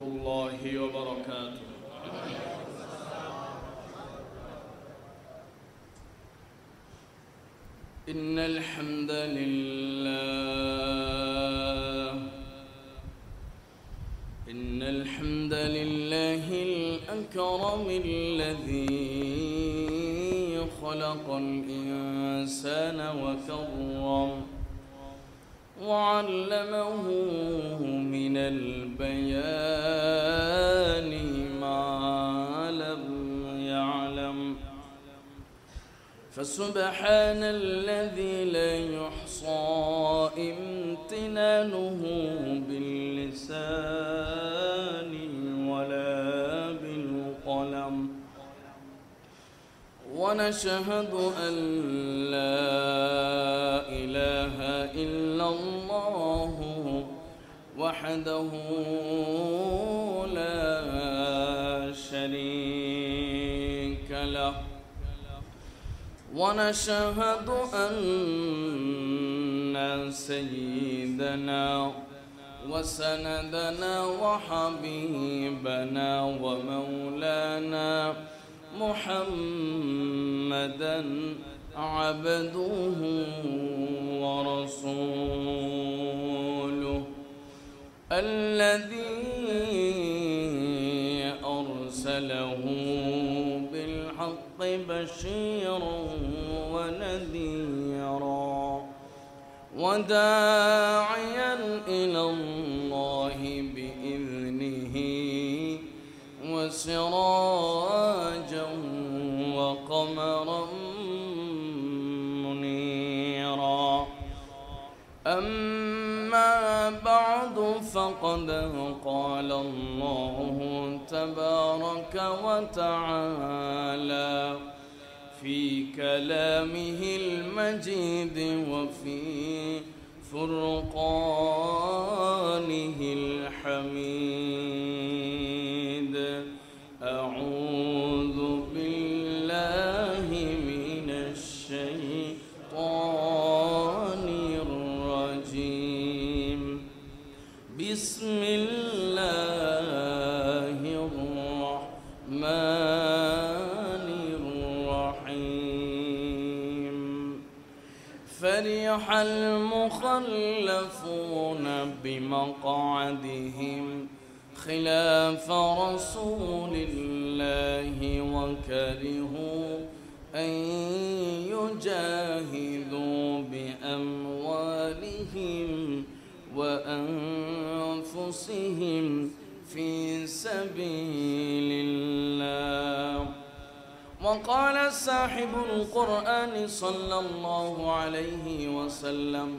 الله وبركاته. إن الحمد لله الأكرم الذي خلق الإنسان وكرم وعلمه من البيان ما لم يعلم، فسبحان الذي لا يحصى امتنانه باللسان ولا بالقلم، ونشهد أن لا إله إلا الله وحده لا شريك له، ونشهد أن سيدنا وسندنا وحبيبنا ومولانا محمدًا عبده ورسوله الذي أرسله بالحق بشيرا ونذيرا وداعيا إلى الله بإذنه وسراجا وقمرا منيرا. أما بعد فقد قال الله تبارك وتعالى في كلامه المجيد وفي فرقانه الحميد: أعوذ بالله من الشيطان الرجيم. بسم الله الرحمن الرحيم. فرح المخلفون بمقعدهم خلاف رسول الله وكرهوا أن يجاهدوا بأموالهم وأنفسهم في سبيل الله. وقال صاحب القرآن صلى الله عليه وسلم: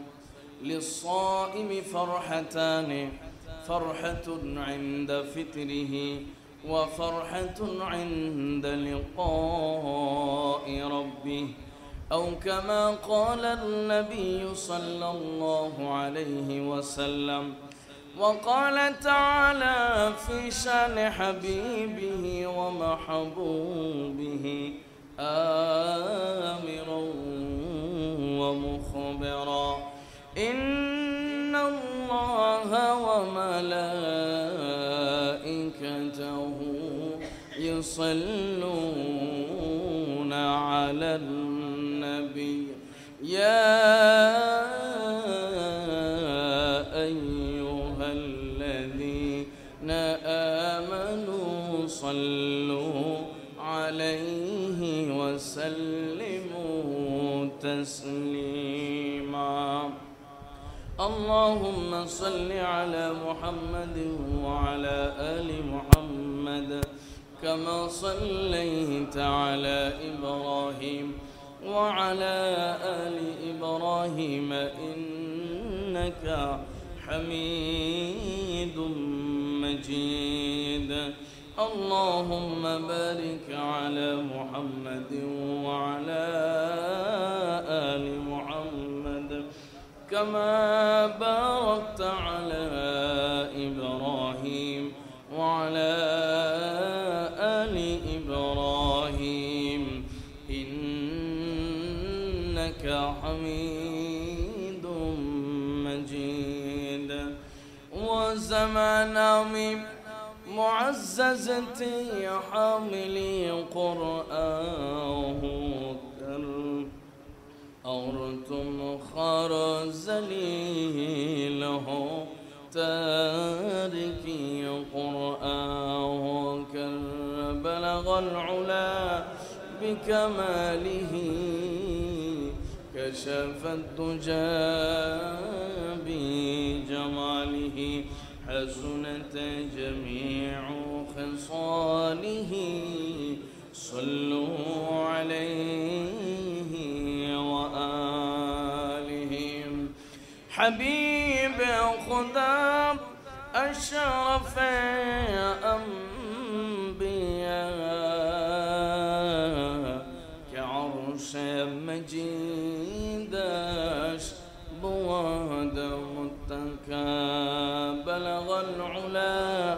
للصائم فرحتان، فرحة عند فطره وفرحة عند لقاء ربه، أو كما قال النبي صلى الله عليه وسلم. وقال تعالى في شان حبيبه ومحبوبه آمرا ومخبرا: إن الله وملائكته يصلون على النبي يا أيها الذين آمنوا صلوا عليه وسلموا تسليما. اللهم صل على محمد وعلى آل محمد كما صليت على إبراهيم وعلى آل إبراهيم إنك حميد مجيد. اللهم بارك على محمد وعلى آل محمد كما باركت على إبراهيم وعلى آل إبراهيم إنك حميد مجيد. وزمان معززتي حاملي قرآنه أورتم خرزلي له تاركي قرآنه بلغ العلا بكماله كشف الدجى بجماله حسنت جميع خصاله صلوا عليه وآله حبيب خدا أشرف أنبياء كعرش مجيد بواد متكا بلغ العلا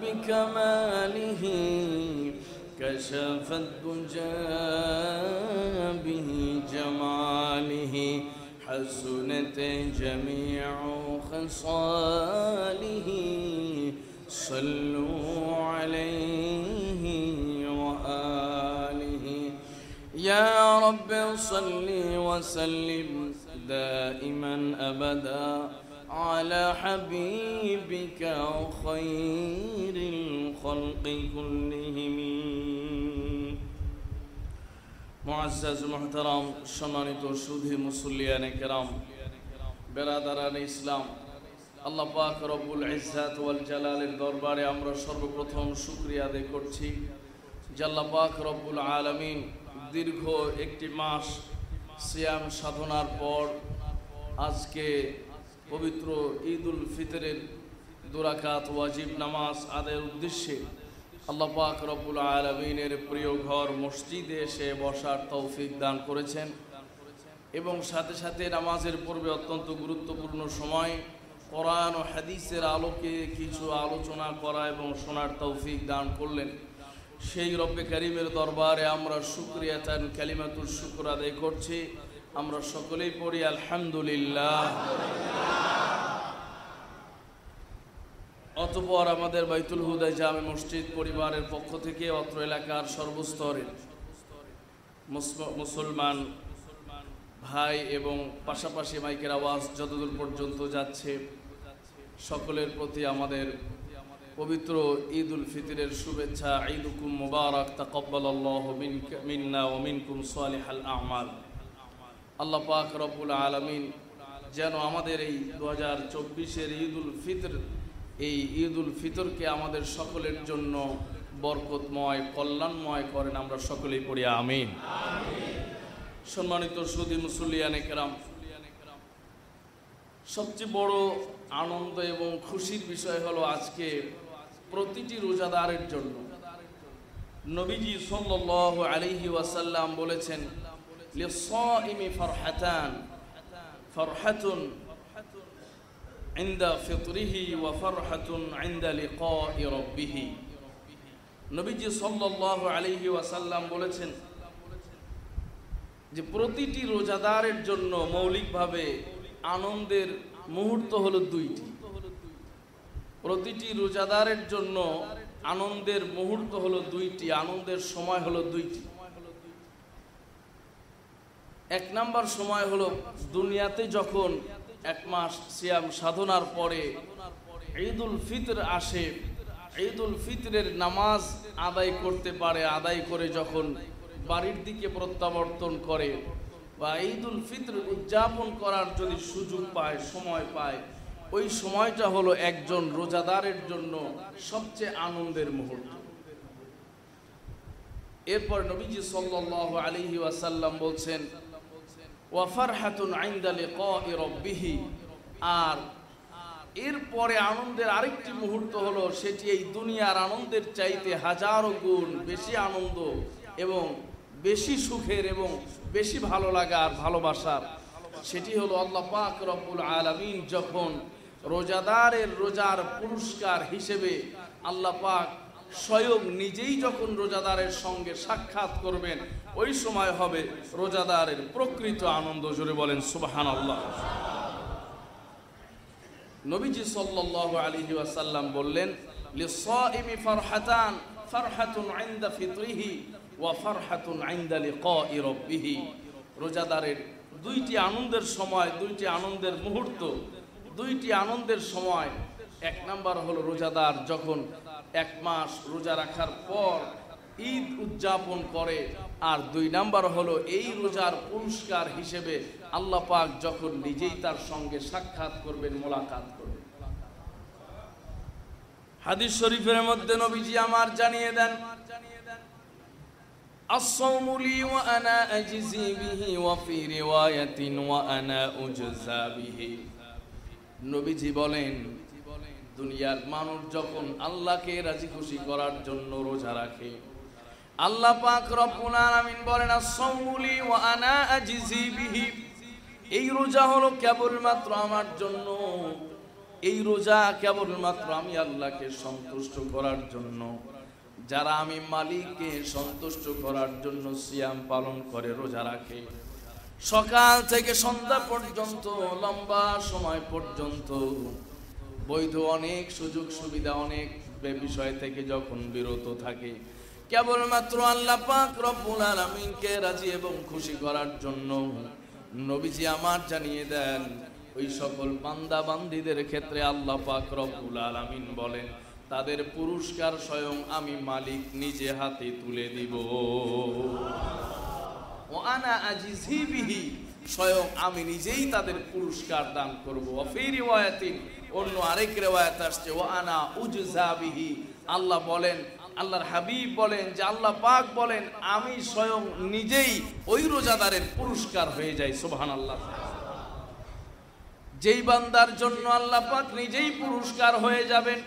بكماله كشف الدجى بجماله حسنت جميع خصاله صلوا عليه وآله يا رب صل وسلم دائما أبدا على حبيبك خير الخلق كلهم মুআজ্জাজ মুহতারাম সম্মানিত সুধী মুসল্লিয়ানে কেরাম বেরাদারানে ইসলাম আল্লাহ পাক রব্বুল ইজ্জাত ওয়াল জালালের দরবারে আমরা সর্বপ্রথম শুকরিয়া আদায় করছি যে আল্লাহ পাক রব্বুল আলামিন দীর্ঘ একটি মাস সিয়াম সাধনার পর আজকে পবিত্র ঈদুল ফিতরের দুরাকাত ওয়াজিব নামাজ আদায়ের উদ্দেশ্যে আল্লাহ পাক রব্বুল আলামিনের প্রিয় ঘর মসজিদে এসে বসার তৌফিক দান করেছেন এবং সাথে সাথে নামাজের পূর্বে অত্যন্ত গুরুত্বপূর্ণ সময় কোরআন ও হাদিসের আলোকে কিছু আলোচনা করা এবং শোনার তৌফিক দান করলেন সেই রব্বে কারীমের দরবারে আমরা শুকরিয়াতান কালিমাতুল শুকর আদায় করছি আমরা সকলেই পড়ি আলহামদুলিল্লাহ অতঃপর আমাদের বাইতুল হুদা জামে মসজিদ পরিবারের পক্ষ থেকে অত্র এলাকার সর্বস্তরের মুসলমান ভাই এবং পাশাপাশি মাইকের আওয়াজ যতদূর পর্যন্ত যাচ্ছে সকলের প্রতি আমাদের পবিত্র ঈদুল ফিতরের শুভেচ্ছা ঈদুকুম মুবারাক তাকাব্বালাল্লাহু মিন্না ওয়া মিনকুম সালিহাল আ'মাল আল্লাহ পাক রব্বুল আলামিন যেন আমাদের এই 2024 ঈদুল ফিতর এই ঈদুল ফিতরকে আমাদের সকলের জন্য বরকতময় কল্যাণময় করেন আমরা সকলেই পড়ি আমিন সম্মানিত সুধী মুসল্লিয়ানে কেরাম সবচেয়ে বড় আনন্দ এবং খুশির বিষয় হলো আজকে প্রতিটি রোজাদারের জন্য নবীজি সাল্লাল্লাহু আলাইহি ওয়াসাল্লাম বলেছেন লিসাইমি ফারহাতান ফারহাতুন ইনদা ফিতরিহি ওয়া ফারহাতুন ইনদা লিকাই রাব্বিহ নবীজি সাল্লাল্লাহু আলাইহি ওয়াসাল্লাম বলেছেন যে প্রতিটি রোজাদারের জন্য মৌলিকভাবে আনন্দের মুহূর্ত হলো দুইটি প্রতিটি রোজাদারের জন্য আনন্দের মুহূর্ত হলো দুইটি আনন্দের সময় হলো দুইটি এক নাম্বার সময় হলো দুনিয়াতে যখন এক মাস সিয়াম সাধনার পরে ঈদুল ফিতর আসে ঈদুল ফিতরের নামাজ আদায় করতে পারে আদায় করে যখন বাড়ির দিকে প্রত্যাবর্তন করে বা ঈদুল ফিতর উদযাপন করার যদি সুযোগ পায় সময় পায় ওই সময়টা হলো একজন রোজাদারের জন্য সবচেয়ে আনন্দের মুহূর্ত এরপর নবীজি সাল্লাল্লাহু আলাইহি ওয়াসাল্লাম বলছেন ওয়া ফারহাতুন ইনদা লিকাই রাব্বিহ আর এরপরে আনন্দের আরেকটি মুহূর্ত হলো সেটি এই দুনিয়ার আনন্দের চাইতে হাজারো গুণ বেশি আনন্দ এবং বেশি সুখের এবং বেশি ভালো লাগার ভালোবাসার সেটি হলো আল্লাহ পাক রব্বুল আলামিন যখন রোজাদারের রোজার পুরস্কার হিসেবে আল্লাহ পাক স্বয়ং নিজেই যখন রোজাদারের সঙ্গে সাক্ষাৎ করবেন ওই সময় হবে রোজাদারের প্রকৃত আনন্দ জোরে বলেন সুবহানাল্লাহ নবীজি সাল্লাল্লাহু আলাইহি ওয়াসাল্লাম বললেন লিসাইমি ফারহাতান, ফারহাতুন ইনদা ফিতরিহি ওয়া ফারহাতুন ইনদা লিকাই রাব্বিহি। রোজাদারের দুইটি আনন্দের সময়, দুইটি আনন্দের মুহূর্ত, দুইটি আনন্দের সময়। এক নাম্বার হলো রোজাদার যখন এক মাস রোজা রাখার পর ঈদ উদযাপন করে, আর দুই নাম্বার হলো এই রোজার পুরস্কার হিসেবে আল্লাহ পাক যখন নিজেই তার সঙ্গে সাক্ষাৎ করবেন, মোলাকাত করবেন। হাদিস শরীফের মধ্যে নবীজি আমার জানিয়ে দেন, আস-সাওমু লি ওয়া আনা আজজি বিহি ওয়া ফি রিওয়ায়াতিন ওয়া আনা উজজা বিহি। নবীজি বলেন, দুনিয়ার মানুষ যখন আল্লাহকে রাজি খুশি করার জন্য রোজা রাখে, আল্লাহ পাক রব্বুল আলামিন বলেন, আস-সাওমু লি ওয়া আনা আজজি বিহি। এই রোজা হলো কেবলমাত্র আমার জন্য, এই রোজা কেবলমাত্র আমি আল্লাহকে সন্তুষ্ট করার জন্য। যারা আমি মালিককে সন্তুষ্ট করার জন্য সিয়াম পালন করে রোজা রাখে, সকাল থেকে সন্ধ্যা পর্যন্ত লম্বা সময় পর্যন্ত বৈধ অনেক সুযোগ সুবিধা, অনেক বিষয় থেকে যখন বিরত থাকে, কেবলমাত্র আল্লাহ পাক রব্বুল আলামিনকে রাজি এবং খুশি করার জন্য, নবীজি আমার জানিয়ে দেন, ওই সকল বান্দা বান্দীদের ক্ষেত্রে আল্লাহ পাক রব্বুল আলামিন বলেন, তাদের পুরস্কার স্বয়ং আমি মালিক নিজে হাতে তুলে দিব। ওয়া আনা আজজি বিহি, স্বয়ং আমি নিজেই তাদের পুরস্কার দান করব। ওয়া ফি রিওয়ায়াতিন, অন্য আরেক রিওয়ায়াত আসছে, ওয়া আনা উজজা বিহি। আল্লাহ বলেন, আল্লাহর হাবিব বলেন যে আল্লাহ পাক বলেন, আমি স্বয়ং নিজেই ওই রোজাদারের পুরস্কার হয়ে যাই। সুবহানাল্লাহ। যেই বান্দার জন্য আল্লাহ পাক নিজেই পুরস্কার হয়ে যাবেন,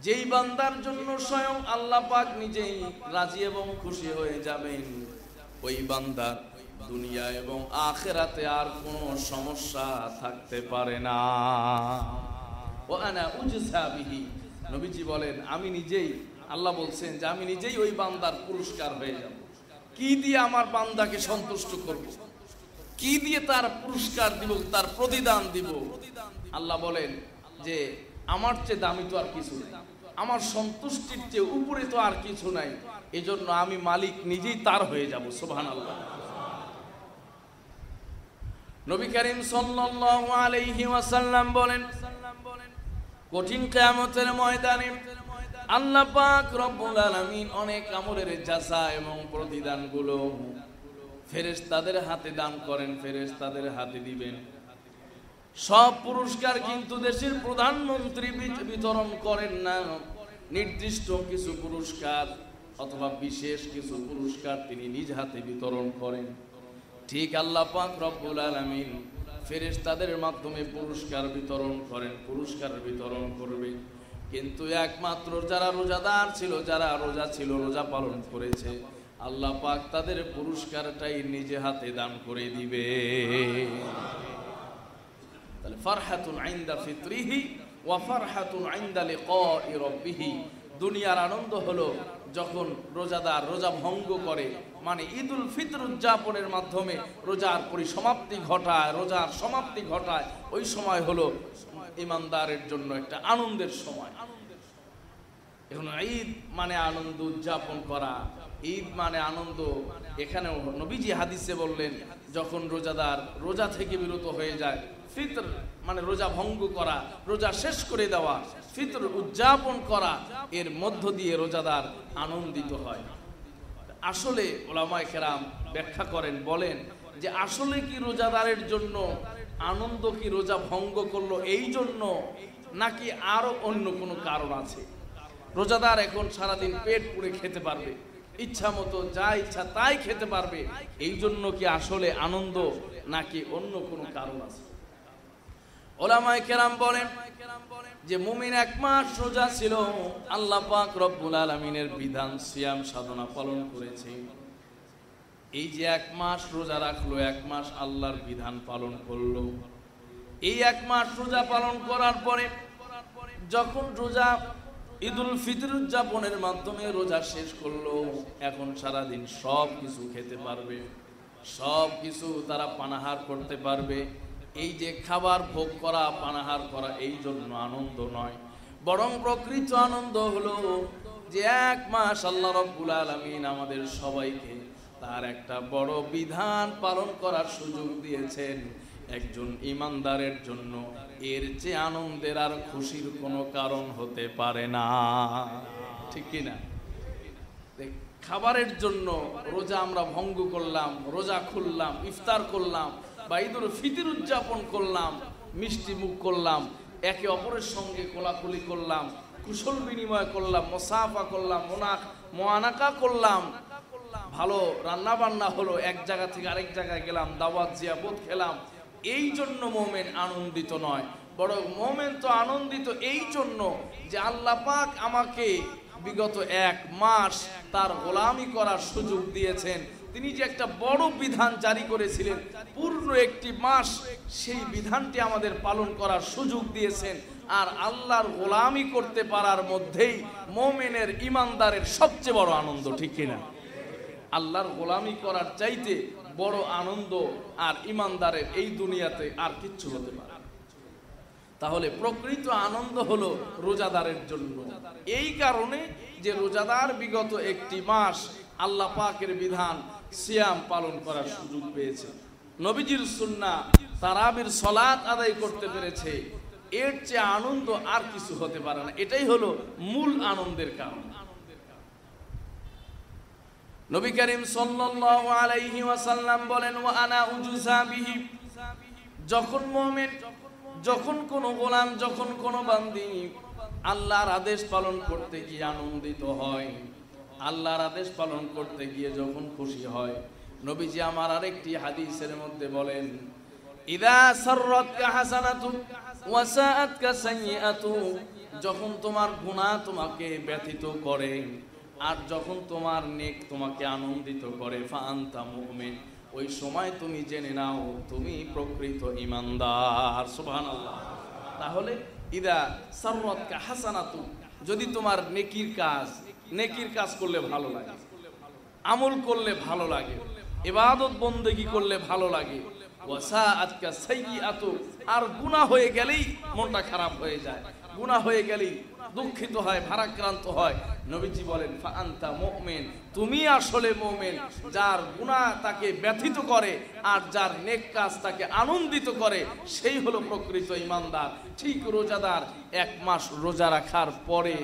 যেই বান্দার জন্য স্বয়ং আল্লাহ পাক নিজেই রাজি এবং খুশি হয়ে যাবেন, ওই বান্দার দুনিয়া এবং আখিরাতে আর কোনো সমস্যা থাকতে পারে না। ওয়া আনা উজজা বিহি, নবীজি বলেন, আমি নিজেই, আল্লাহ বলছেন যে আমি নিজেই ওই বান্দার পুরস্কার হয়ে যাব। কি দিয়ে আমার বান্দাকে সন্তুষ্ট করব, কি দিয়ে তার পুরস্কার দিব, তার প্রতিদান দিব? আল্লাহ বলেন যে আমার চেয়ে দামি তো আর কিছু নাই, আমার সন্তুষ্টির চেয়ে উপরে তো আর কিছু নাই, এজন্য আমি মালিক নিজেই তার হয়ে যাব। সুবহানাল্লাহ। নবী করিম সাল্লাল্লাহু আলাইহি ওয়াসাল্লাম বলেন, কঠিন কিয়ামতের ময়দানে আল্লাহ পাক রব্বুল আলামিন অনেক আমলের জাযা এবং প্রতিদানগুলো ফেরেশতাদের হাতে দান করেন, ফেরেশতাদের হাতে দিবেন। সব পুরস্কার কিন্তু দেশের প্রধানমন্ত্রী বিতরণ করেন না, নির্দিষ্ট কিছু পুরস্কার অথবা বিশেষ কিছু পুরস্কার তিনি নিজ হাতে বিতরণ করেন। ঠিক আল্লাহ পাক রব্বুল আলামিন ফেরেশতাদের মাধ্যমে পুরস্কার বিতরণ করেন, পুরস্কার বিতরণ করবে। কিন্তু একমাত্র যারা রোজাদার ছিল, যারা রোজা ছিল, রোজা পালন করেছে, আল্লাহ পাক তাদের পুরস্কারটাই নিজে হাতে দান করে দিবে। তাহলে ফারহাতুন ইনদা ফিতরিহি ওয়া ফারহাতুন ইনদা লিকাই রাব্বিহি। দুনিয়ার আনন্দ হলো যখন রোজাদার রোজা ভঙ্গ করে, মানে ঈদুল ফিতর উদযাপনের মাধ্যমে রোজার পরিসমাপ্তি ঘটায়, রোজার সমাপ্তি ঘটায়, ওই সময় হলো ইমানদারের জন্য একটা আনন্দের সময়। এখন ঈদ মানে আনন্দ উদযাপন করা, ঈদ মানে আনন্দ। এখানে নবীজি হাদিসে বললেন, যখন রোজাদার রোজা থেকে বিরত হয়ে যায়, ফিতর মানে রোজা ভঙ্গ করা, রোজা শেষ করে দেওয়া, ফিতর উদযাপন করা, এর মধ্য দিয়ে রোজাদার আনন্দিত হয়। আসলে উলামায়ে কেরাম ব্যাখ্যা করেন, বলেন যে আসলে কি রোজাদারের জন্য আনন্দ কি রোজা ভঙ্গ করলো এই জন্য, নাকি আরো অন্য কোনো কারণ আছে? রোজাদার এখন সারাদিন পেট পুড়ে খেতে পারবে, ইচ্ছা মতো যা ইচ্ছা তাই খেতে পারবে, এই জন্য কি আসলে আনন্দ, নাকি অন্য কোনো কারণ আছে? উলামায়ে কেরাম বলেন যে মুমিন এক মাস রোজা ছিল, আল্লাহ পাক রব্বুল আলামিনের বিধান সিয়াম সাধনা পালন করেছে। এই যে এক মাস রোজা রাখলো, এক মাস আল্লাহর বিধান পালন করলো, এই এক মাস রোজা পালন করার পরে যখন রোজা ঈদুল ফিতর উদযাপনের মাধ্যমে রোজা শেষ করলো, এখন সারাদিন সব কিছু খেতে পারবে, সব কিছু তারা পানাহার করতে পারবে। এই যে খাবার ভোগ করা, পানাহার করা, এই জন্য আনন্দ নয়, বরং প্রকৃত আনন্দ হলো যে এক মাস আল্লাহ রাব্বুল আলামিন আমাদের সবাইকে তার একটা বড় বিধান পালন করার সুযোগ দিয়েছেন। একজন ইমানদারের জন্য এর চেয়ে আনন্দের আর খুশির কোনো কারণ হতে পারে না, ঠিক কি না? খাবারের জন্য রোজা আমরা ভঙ্গ করলাম, রোজা খুললাম, ইফতার করলাম বা ঈদুল ফিতর উদযাপন করলাম, মিষ্টি মুখ করলাম, একে অপরের সঙ্গে কোলাকুলি করলাম, কুশল বিনিময় করলাম, মুসাফা করলাম, মোয়ানাকা করলাম, ভালো রান্না বান্না হলো, এক জায়গা থেকে আরেক জায়গায় গেলাম, দাওয়াত জিয়াফত খেলাম। এই জন্য মোমেন আনন্দিত নয়, বরং মোমেন তো আনন্দিত এই জন্য যে আল্লাহ পাক আমাকে বিগত এক মাস তার গোলামি করার সুযোগ দিয়েছেন। তিনি যে একটা বড় বিধান জারি করেছিলেন, পূর্ণ একটি মাস সেই বিধানটি আমাদের পালন করার সুযোগ দিয়েছেন। আর আল্লাহর গোলামি করতে পারার মধ্যেই মোমেনের ইমানদারের সবচেয়ে বড় আনন্দ, ঠিক কিনা? আল্লাহর গোলামি করার চাইতে বড় আনন্দ আর ইমানদারের এই দুনিয়াতে আর কিচ্ছু হতে পারে। তাহলে প্রকৃত আনন্দ হলো রোজাদারের জন্য, এই কারণে যে রোজাদার বিগত একটি মাস আল্লাহ পাকের বিধান সিয়াম পালন করার সুযোগ পেয়েছে, নবীজির সুন্নাহ তারাবির সালাত আদায় করতে পেরেছে। এর চেয়ে আনন্দ আর কিছু হতে পারে না। এটাই হলো মূল আনন্দের কারণ। নবী করিম সাল্লাল্লাহু আলাইহি ওয়াসাল্লাম বলেন, ওয়া আনা উজুজা বিহি, যখন মুমিন, যখন কোনো গোলাম, যখন কোনো বান্দি আল্লাহর আদেশ পালন করতে গিয়ে আনন্দিত হয়, আল্লাহর আদেশ পালন করতে গিয়ে যখন খুশি হয়, নবীজি আমার আরেকটি হাদিসের মধ্যে বলেন, ইদা সাররাতকা হাসানাতু ওয়া সাআতকা সাইয়্যাতু, যখন তোমার গুনাহ তোমাকে ব্যথিত করে আর যখন তোমার নেক তোমাকে আনন্দিত করে, ফাআনতা মুমিন, ওই সময় তুমি জেনে নাও তুমি প্রকৃত ঈমানদার। সুবহানাল্লাহ। তাহলে ইদা সাররাতকা হাসানাতু, যদি তোমার নেকির কাজ করলে ভালো লাগে, আমল করলে ভালো লাগে, ইবাদত বন্দেগী করলে ভালো লাগে, ওয়া সাআতকা সাইয়্যাতু, আর গুনাহ হয়ে গেলেই মনটা খারাপ হয়ে যায়, গুনাহ হয়ে গেলেই দুঃখিত হয়, ভারাক্রান্ত হয়। নবীজি বলেন, ফাআনতা মুমিন, তুমি আসলে মুমিন। যার গুনাহ তাকে ব্যথিত করে আর যার নেক কাজ তাকে আনন্দিত করে, সেই হলো প্রকৃত ঈমানদার। ঠিক রোজাদার এক মাস রোজা রাখার পরে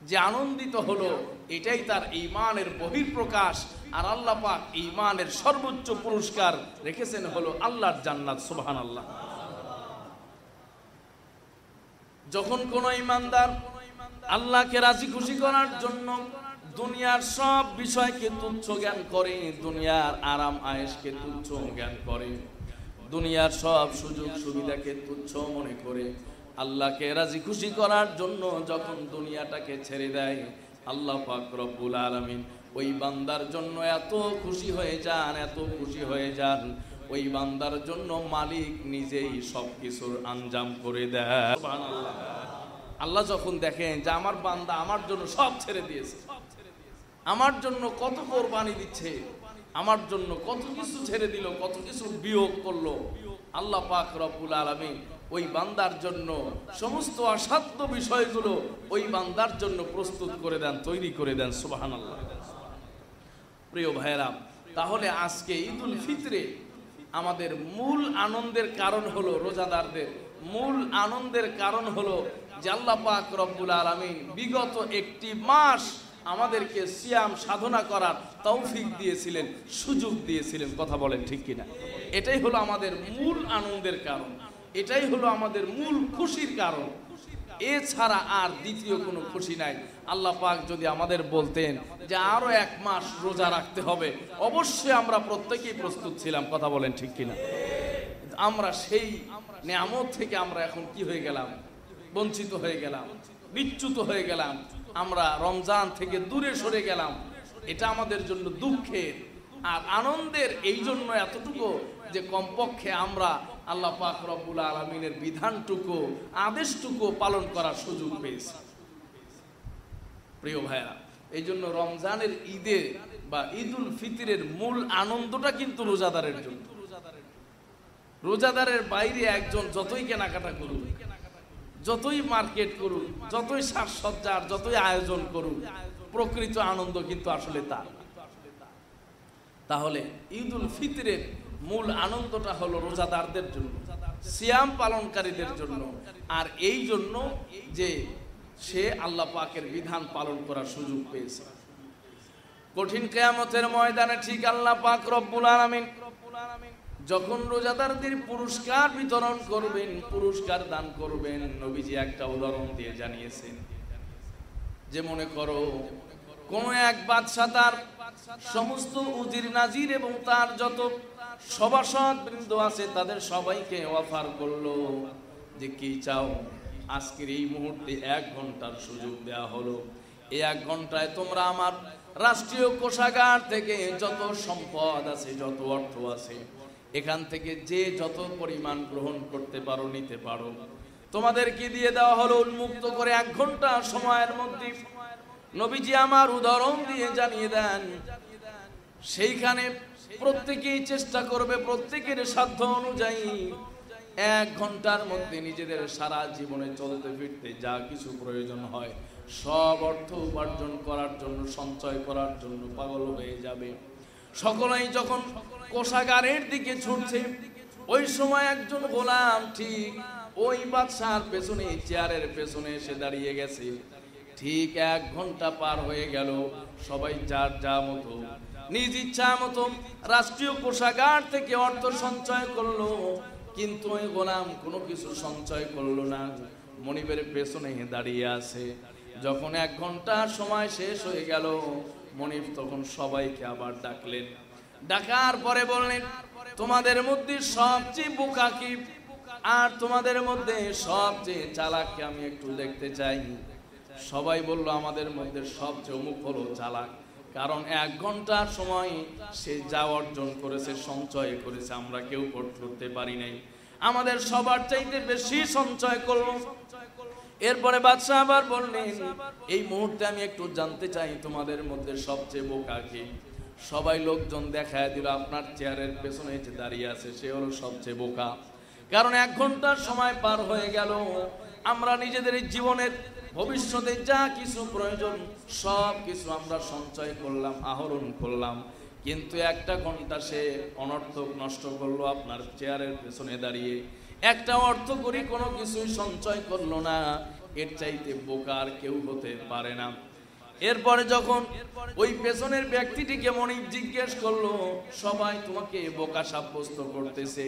যে আনন্দিত হলো, এটাই তার ঈমানের বহিঃপ্রকাশ। আর আল্লাহ পাক ঈমানের সর্বোচ্চ পুরস্কার রেখেছেন হলো আল্লাহর জান্নাত। সুবহানাল্লাহ। যখন কোন ঈমানদার আল্লাহকে রাজি খুশি করার জন্য দুনিয়ার সব বিষয়কে তুচ্ছ জ্ঞান করে, দুনিয়ার আরাম আয়েশকে তুচ্ছ জ্ঞান করে, দুনিয়ার সব সুযোগ সুবিধাকে তুচ্ছ মনে করে, আল্লাহকে রাজি খুশি করার জন্য যখন দুনিয়াটাকে ছেড়ে দেয়, আল্লাহ পাক রব্বুল আলামিন ওই বান্দার জন্য এত খুশি হয়ে যান, এত খুশি হয়ে যান, ওই বান্দার জন্য মালিক নিজেই সবকিছুর আঞ্জাম করে দেয়। সুবহানাল্লাহ। আল্লাহ যখন দেখেন যে আমার বান্দা আমার জন্য সব ছেড়ে দিয়েছে, আমার জন্য কত কোরবানি দিচ্ছে, আমার জন্য কত কিছু ছেড়ে দিল, কত কিছু বিয়োগ করলো, আল্লাহ পাক রব্বুল আলামিন ওই বান্দার জন্য সমস্ত অসাধ্য বিষয়গুলো ওই বান্দার জন্য প্রস্তুত করে দেন, তৈরি করে দেন। সুবহানাল্লাহ। প্রিয় ভাইরা, তাহলে আজকে ঈদুল ফিতরে আমাদের মূল আনন্দের কারণ হলো, রোজাদারদের মূল আনন্দের কারণ হলো যে আল্লাহ পাক রব্বুল আলামিন বিগত একটি মাস আমাদেরকে সিয়াম সাধনা করার তৌফিক দিয়েছিলেন, সুযোগ দিয়েছিলেন। কথা বলেন ঠিক কিনা? এটাই হলো আমাদের মূল আনন্দের কারণ, এটাই হলো আমাদের মূল খুশির কারণ। এছাড়া আর দ্বিতীয় কোনো খুশি নাই। আল্লাহ পাক যদি আমাদের বলতেন যে আরো এক মাস রোজা রাখতে হবে, অবশ্যই আমরা প্রত্যেকেই প্রস্তুত ছিলাম। কথা বলেন ঠিক কিনা? আমরা সেই নিয়ামত থেকে আমরা এখন কি হয়ে গেলাম? বঞ্চিত হয়ে গেলাম, বিচ্যুত হয়ে গেলাম, আমরা রমজান থেকে দূরে সরে গেলাম। এটা আমাদের জন্য দুঃখের। আর আনন্দের এই জন্য এতটুকু যে কমপক্ষে আমরা আল্লাহ পাক রব্বুল আলামিনের বিধানটুকু, আদেশটুকু পালন করার সুযোগ পেয়েছি। প্রিয় ভাইরা, এই জন্য রমজানের ঈদে বা ঈদুল ফিতরের মূল আনন্দটা কিন্তু রোজাদারের জন্য। রোজাদারের বাইরে একজন যতই কেনাকাটা করুক, যতই মার্কেট করুন, যতই সাজসজ্জার, যতই আয়োজন করুন, প্রকৃত আনন্দ কিন্তু আসলে তা। তাহলে ঈদুল ফিতরের মূল আনন্দটা হলো রোজাদারদের জন্য, সিয়াম পালনকারীদের জন্য, আর এই জন্য যে সে আল্লাহ পাকের বিধান পালন করার সুযোগ পেয়েছে। কঠিন কিয়ামতের ময়দানে ঠিক আল্লাহ পাক রব্বুল আলামিন যখন রোজাদারদের পুরস্কার বিতরণ করবেন, পুরস্কার দান করবেন, নবীজি একটা উদাহরণ দিয়ে জানিয়েছেন যে মনে করো কোন এক বাদশা তার সমস্ত উজির নাজির এবং তার যত সভাসদ বৃন্দ আছে তাদের সবাইকে অফার করলো যে কি চাও, আজকের এই মুহূর্তে 1 ঘন্টার সুযোগ দেওয়া হলো। এই 1 ঘন্টায় তোমরা আমার রাষ্ট্রীয় কোষাগার থেকে যত সম্পদ আছে, যত অর্থ আছে, এখান থেকে যে যত পরিমাণ গ্রহণ করতে পারো, নিতে পারো। তোমাদেরকে দিয়ে দেওয়া হলো উন্মুক্ত করে 1 ঘন্টা সময়ের মধ্যে। নবীজি আমার উদাহরণ দিয়ে জানিয়ে দেন, সেইখানে প্রত্যেকেই চেষ্টা করবে প্রত্যেকের সাধ্য অনুযায়ী 1 ঘন্টার মধ্যে নিজেদের সারা জীবনে চলতে ফিরতে যা কিছু প্রয়োজন হয় সব অর্থ উপার্জন করার জন্য, সঞ্চয় করার জন্য পাগল হয়ে যাবে। সকলেই যখন কোষাগারের দিকে ছুটছে, ওই সময় একজন গোলাম ঠিক ওই বাদশার পেছনে, চেয়ারের পেছনে এসে দাঁড়িয়ে গেছে। ঠিক 1 ঘন্টা পার হয়ে গেল, সবাই যার যা মতো নিজ ইচ্ছা মতো রাষ্ট্রীয় কোষাগার থেকে অর্থ সঞ্চয় করলো, কিন্তু ওই গোলাম কোনো কিছু সঞ্চয় করলো না, মনিবের পেছনে দাঁড়িয়ে আছে। যখন 1 ঘন্টা সময় শেষ হয়ে গেল, মনিব তখন সবাইকে আবার ডাকলেন। ডাকার পরে বললেন, তোমাদের মধ্যে সবচেয়ে বোকা কি, আর তোমাদের মধ্যে সবচেয়ে চালাককে আমি একটু দেখতে চাই। সবাই বলল, আমাদের মধ্যে সবচেয়ে অমুক হলো চালাক, কারণ 1 ঘন্টার সময় সে যা অর্জন করেছে, সঞ্চয় করেছে, আমরা কেউ করতে পারি নাই, আমাদের সবার চাইতে বেশি সঞ্চয় করলো। এরপরে বাদশা আবার বললেন, এই মুহূর্তে আমি একটু জানতে চাই তোমাদের মধ্যে সবচেয়ে বোকা কে। সবাই লোকজন দেখায় দিল, আপনার চেয়ারের পেছনে যে দাঁড়িয়ে আছে সে হলো সবচেয়ে বোকা, কারণ 1 ঘন্টার সময় পার হয়ে গেল, আমরা নিজেদের জীবনের ভবিষ্যতে যা কিছু প্রয়োজন সব কিছু আমরা সঞ্চয় করলাম, আহরণ করলাম, কিন্তু 1টা ঘন্টা সে অনর্থক নষ্ট করলো আপনার চেয়ারের পেছনে দাঁড়িয়ে, একটা অর্থ করি কোনো কিছুই সঞ্চয় করলো না। এর চাইতে বোকা আর কেউ হতে পারে না। এরপরে যখন ওই পেছনের ব্যক্তিটিকে মনিব জিজ্ঞেস করলো, সবাই তোমাকে বোকা সাব্যস্ত করতেছে,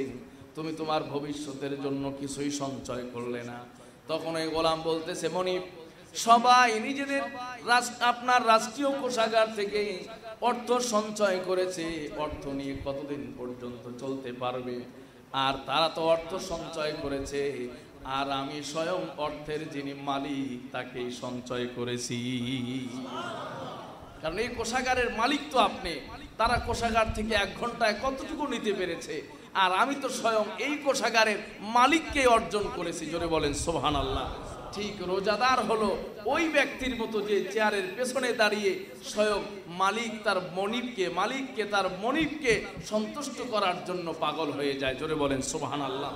তুমি তোমার ভবিষ্যতের জন্য কিছুই সঞ্চয় করলে না। তখন ওই গোলাম বলতেছে, মনিব, সবাই নিজেদের আপনার রাষ্ট্রীয় কোষাগার থেকে অর্থ সঞ্চয় করেছে, অর্থ নিয়ে কতদিন পর্যন্ত চলতে পারবে, আর তারা তো অর্থ সঞ্চয় করেছে, আর আমি স্বয়ং অর্থের যিনি মালিক তাকেই সঞ্চয় করেছি। কারণ এই কোষাগারের মালিক তো আপনি, তারা কোষাগার থেকে 1 ঘন্টায় কতটুকু নিতে পেরেছে, আর আমি তো স্বয়ং এই কোষাগারের মালিককে অর্জন করেছি। জোরে বলেন সুবহানাল্লাহ। ঠিক রোজাদার হলো ওই ব্যক্তির মতো যে চেয়ারের পেছনে দাঁড়িয়ে স্বয়ং মালিককে তার মনিবকে সন্তুষ্ট করার জন্য পাগল হয়ে যায়। জোরে বলেন সুবহানাল্লাহ।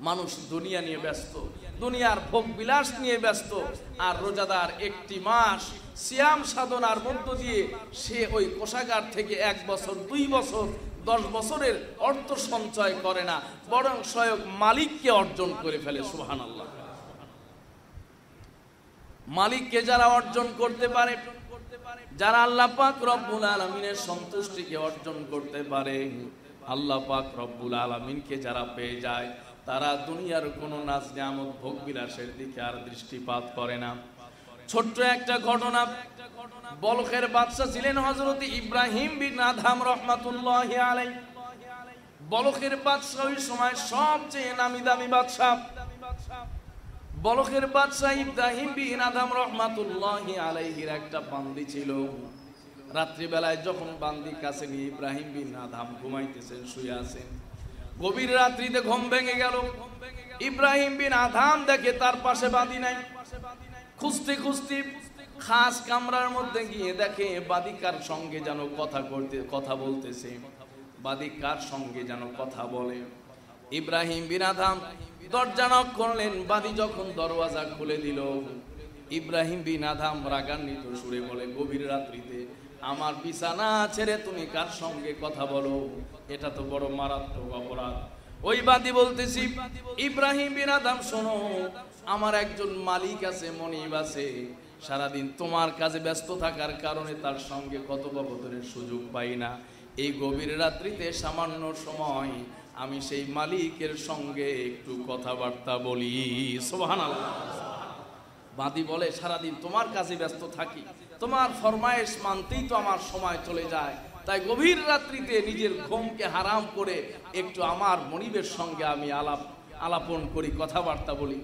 মানুষ দুনিয়া নিয়ে ব্যস্ত, দুনিয়ার ভোগ বিলাস নিয়ে ব্যস্ত, আর রোজাদার 1টি মাস সিয়াম সাধনার মধ্য দিয়ে সে ওই কোষাগার থেকে 1 বছর, 2 বছর, 10 বছরের অর্থ সঞ্চয় করে না, বরং স্বয়ং মালিককে অর্জন করে ফেলে। সুবহানাল্লাহ। মালিককে যারা অর্জন করতে পারে, যারা আল্লাহ পাক রব্বুল আলামিনের সন্তুষ্টিকে অর্জন করতে পারে, আল্লাহ পাক রব্বুল আলামিনকে যারা পেয়ে যায়, তারা দুনিয়ার কোনো নাজ নিয়ামত ভোগ বিলাসের দিকে আর দৃষ্টিপাত করে না। ছোট্ট একটা ঘটনা, বলখের বাদশা ছিলেন হযরত ইব্রাহিম বিন আদহাম রাহমাতুল্লাহি আলাইহি। বলখের বাদশা ওই সময় সবচেয়ে নামি দামি বাদশা। বলখের বাদশা ইব্রাহিম বিন আদহাম রাহমাতুল্লাহি আলাইহির একটা বান্দি ছিল। রাত্রিবেলায় যখন বান্দির কাছে নিয়ে ইব্রাহিম বিন আদহাম ঘুমাইতেছেন, শুয়ে আছেন, গভীর রাত্রিতে ঘুম ভেঙে গেল। ইব্রাহিম বিন আদহাম দেখে তার পাশে বাঁধি নাই। খুঁজতে খুঁজতে খাস কামরার মধ্যে গিয়ে দেখে বাদী কার সঙ্গে যেন কথা বলতেছে, বাদী কার সঙ্গে যেন কথা বলে। ইব্রাহিম বিন আদহাম দরজা নক করলেন। বাদী যখন দরওয়াজা খুলে দিল, ইব্রাহিম বিন আদহাম রাগান্বিত সুরে বলে, গভীর রাত্রিতে আমার বিছানা ছেড়ে তুমি কার সঙ্গে কথা বলো? এটা তো বড় মারাত্মক অপরাধ। ওই বাদী বলতেছি, ইব্রাহিম বিন আদহাম শোনো, আমার একজন মালিক আছে, মনিব আছে, সারাদিন তোমার কাজে ব্যস্ত থাকার কারণে তার সঙ্গে কথোপকথনের সুযোগ পাই না। এই গভীর রাত্রিতে সামান্য সময় আমি সেই মালিকের সঙ্গে একটু কথাবার্তা বলি। সুবহানাল্লাহ। বাদী বলে, সারাদিন তোমার কাজে ব্যস্ত থাকি, তোমার ফরমায়েশ মানতেই তো আমার সময় চলে যায়, তাই গভীর রাত্রিতে নিজের ঘুমকে হারাম করে একটু আমার মনিবের সঙ্গে আমি আলাপন করি, কথাবার্তা বলি।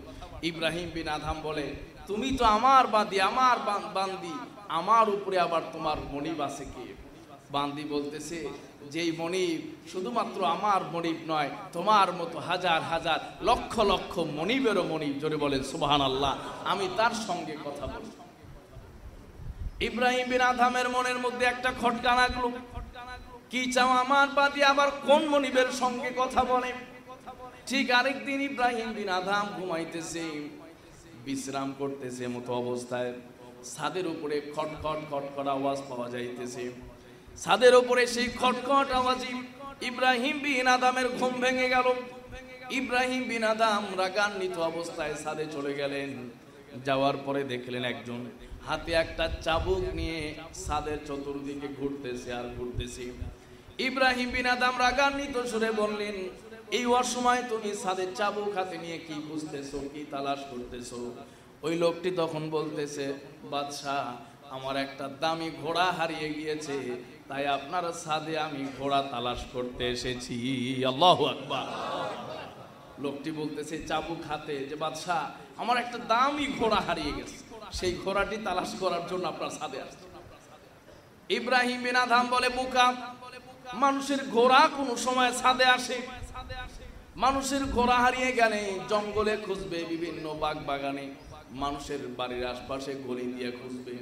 ইব্রাহিম বিন আদহাম বলে, তুমি তো আমার বাদী, আমার বান্দি, আমার উপরে আবার তোমার মনিব আছে কে? বান্দি বলতেছে, যেই মনিব শুধুমাত্র আমার মনিব নয়, তোমার মতো হাজার হাজার লক্ষ লক্ষ মনিবেরও মনিব, জোরে বলেন সুবহানাল্লাহ, আমি তার সঙ্গে কথা বলি। ইব্রাহিম বিন আদহামের মনের মধ্যে একটা খটকা লাগলো, কি চাও আমার বাদী আবার কোন মনিবের সঙ্গে কথা বলে? ঠিক আরেকদিন ইব্রাহিম বিন আদহাম ঘুমাইতেছে, বিশ্রাম করতেছে মতো অবস্থায় ছাদের উপরে খটখট খটখট আওয়াজ পাওয়া যাইতেছে। ছাদের উপরে সেই খটখট আওয়াজে ইব্রাহিম বিন আদহামের ঘুম ভেঙে গেল। ইব্রাহিম বিন আদহাম রাগান্বিত অবস্থায় ছাদে চলে গেলেন। যাওয়ার পরে দেখলেন একজন হাতে একটা চাবুক নিয়ে ছাদের চতুর্দিকে ঘুরতেছে আর ঘুরতেছে। ইব্রাহিম বিন আদহাম রাগান্বিত সুরে বললেন, এই অসময় তুমি ছাদের চাবুক হাতে নিয়ে কি খুঁজতেছো, কি তালাশ করতেছো? ওই লোকটি তখন বলতেছে, বাদশাহ, আমার একটা দামি ঘোড়া হারিয়ে গিয়েছে, তাই আপনার ছাদে আমি ঘোড়া তালাশ করতে এসেছি। আল্লাহু আকবার। লোকটি বলতেছে চাবুক হাতে, যে বাদশাহ, আমার একটা দামি ঘোড়া হারিয়ে গেছে, সেই ঘোড়াটি তালাশ করার জন্য আপনার ছাদে আসছে। ইব্রাহিম বিন আদহাম বলে, বোকা, মানুষের ঘোড়া কোন সময় ছাদে আসে? মানুষের ঘোড়া হারিয়ে গেলে জঙ্গলে খুঁজবে, বিভিন্ন বাগ বাগানে, মানুষের বাড়ির আশপাশে গলি দিয়ে খুঁজবে,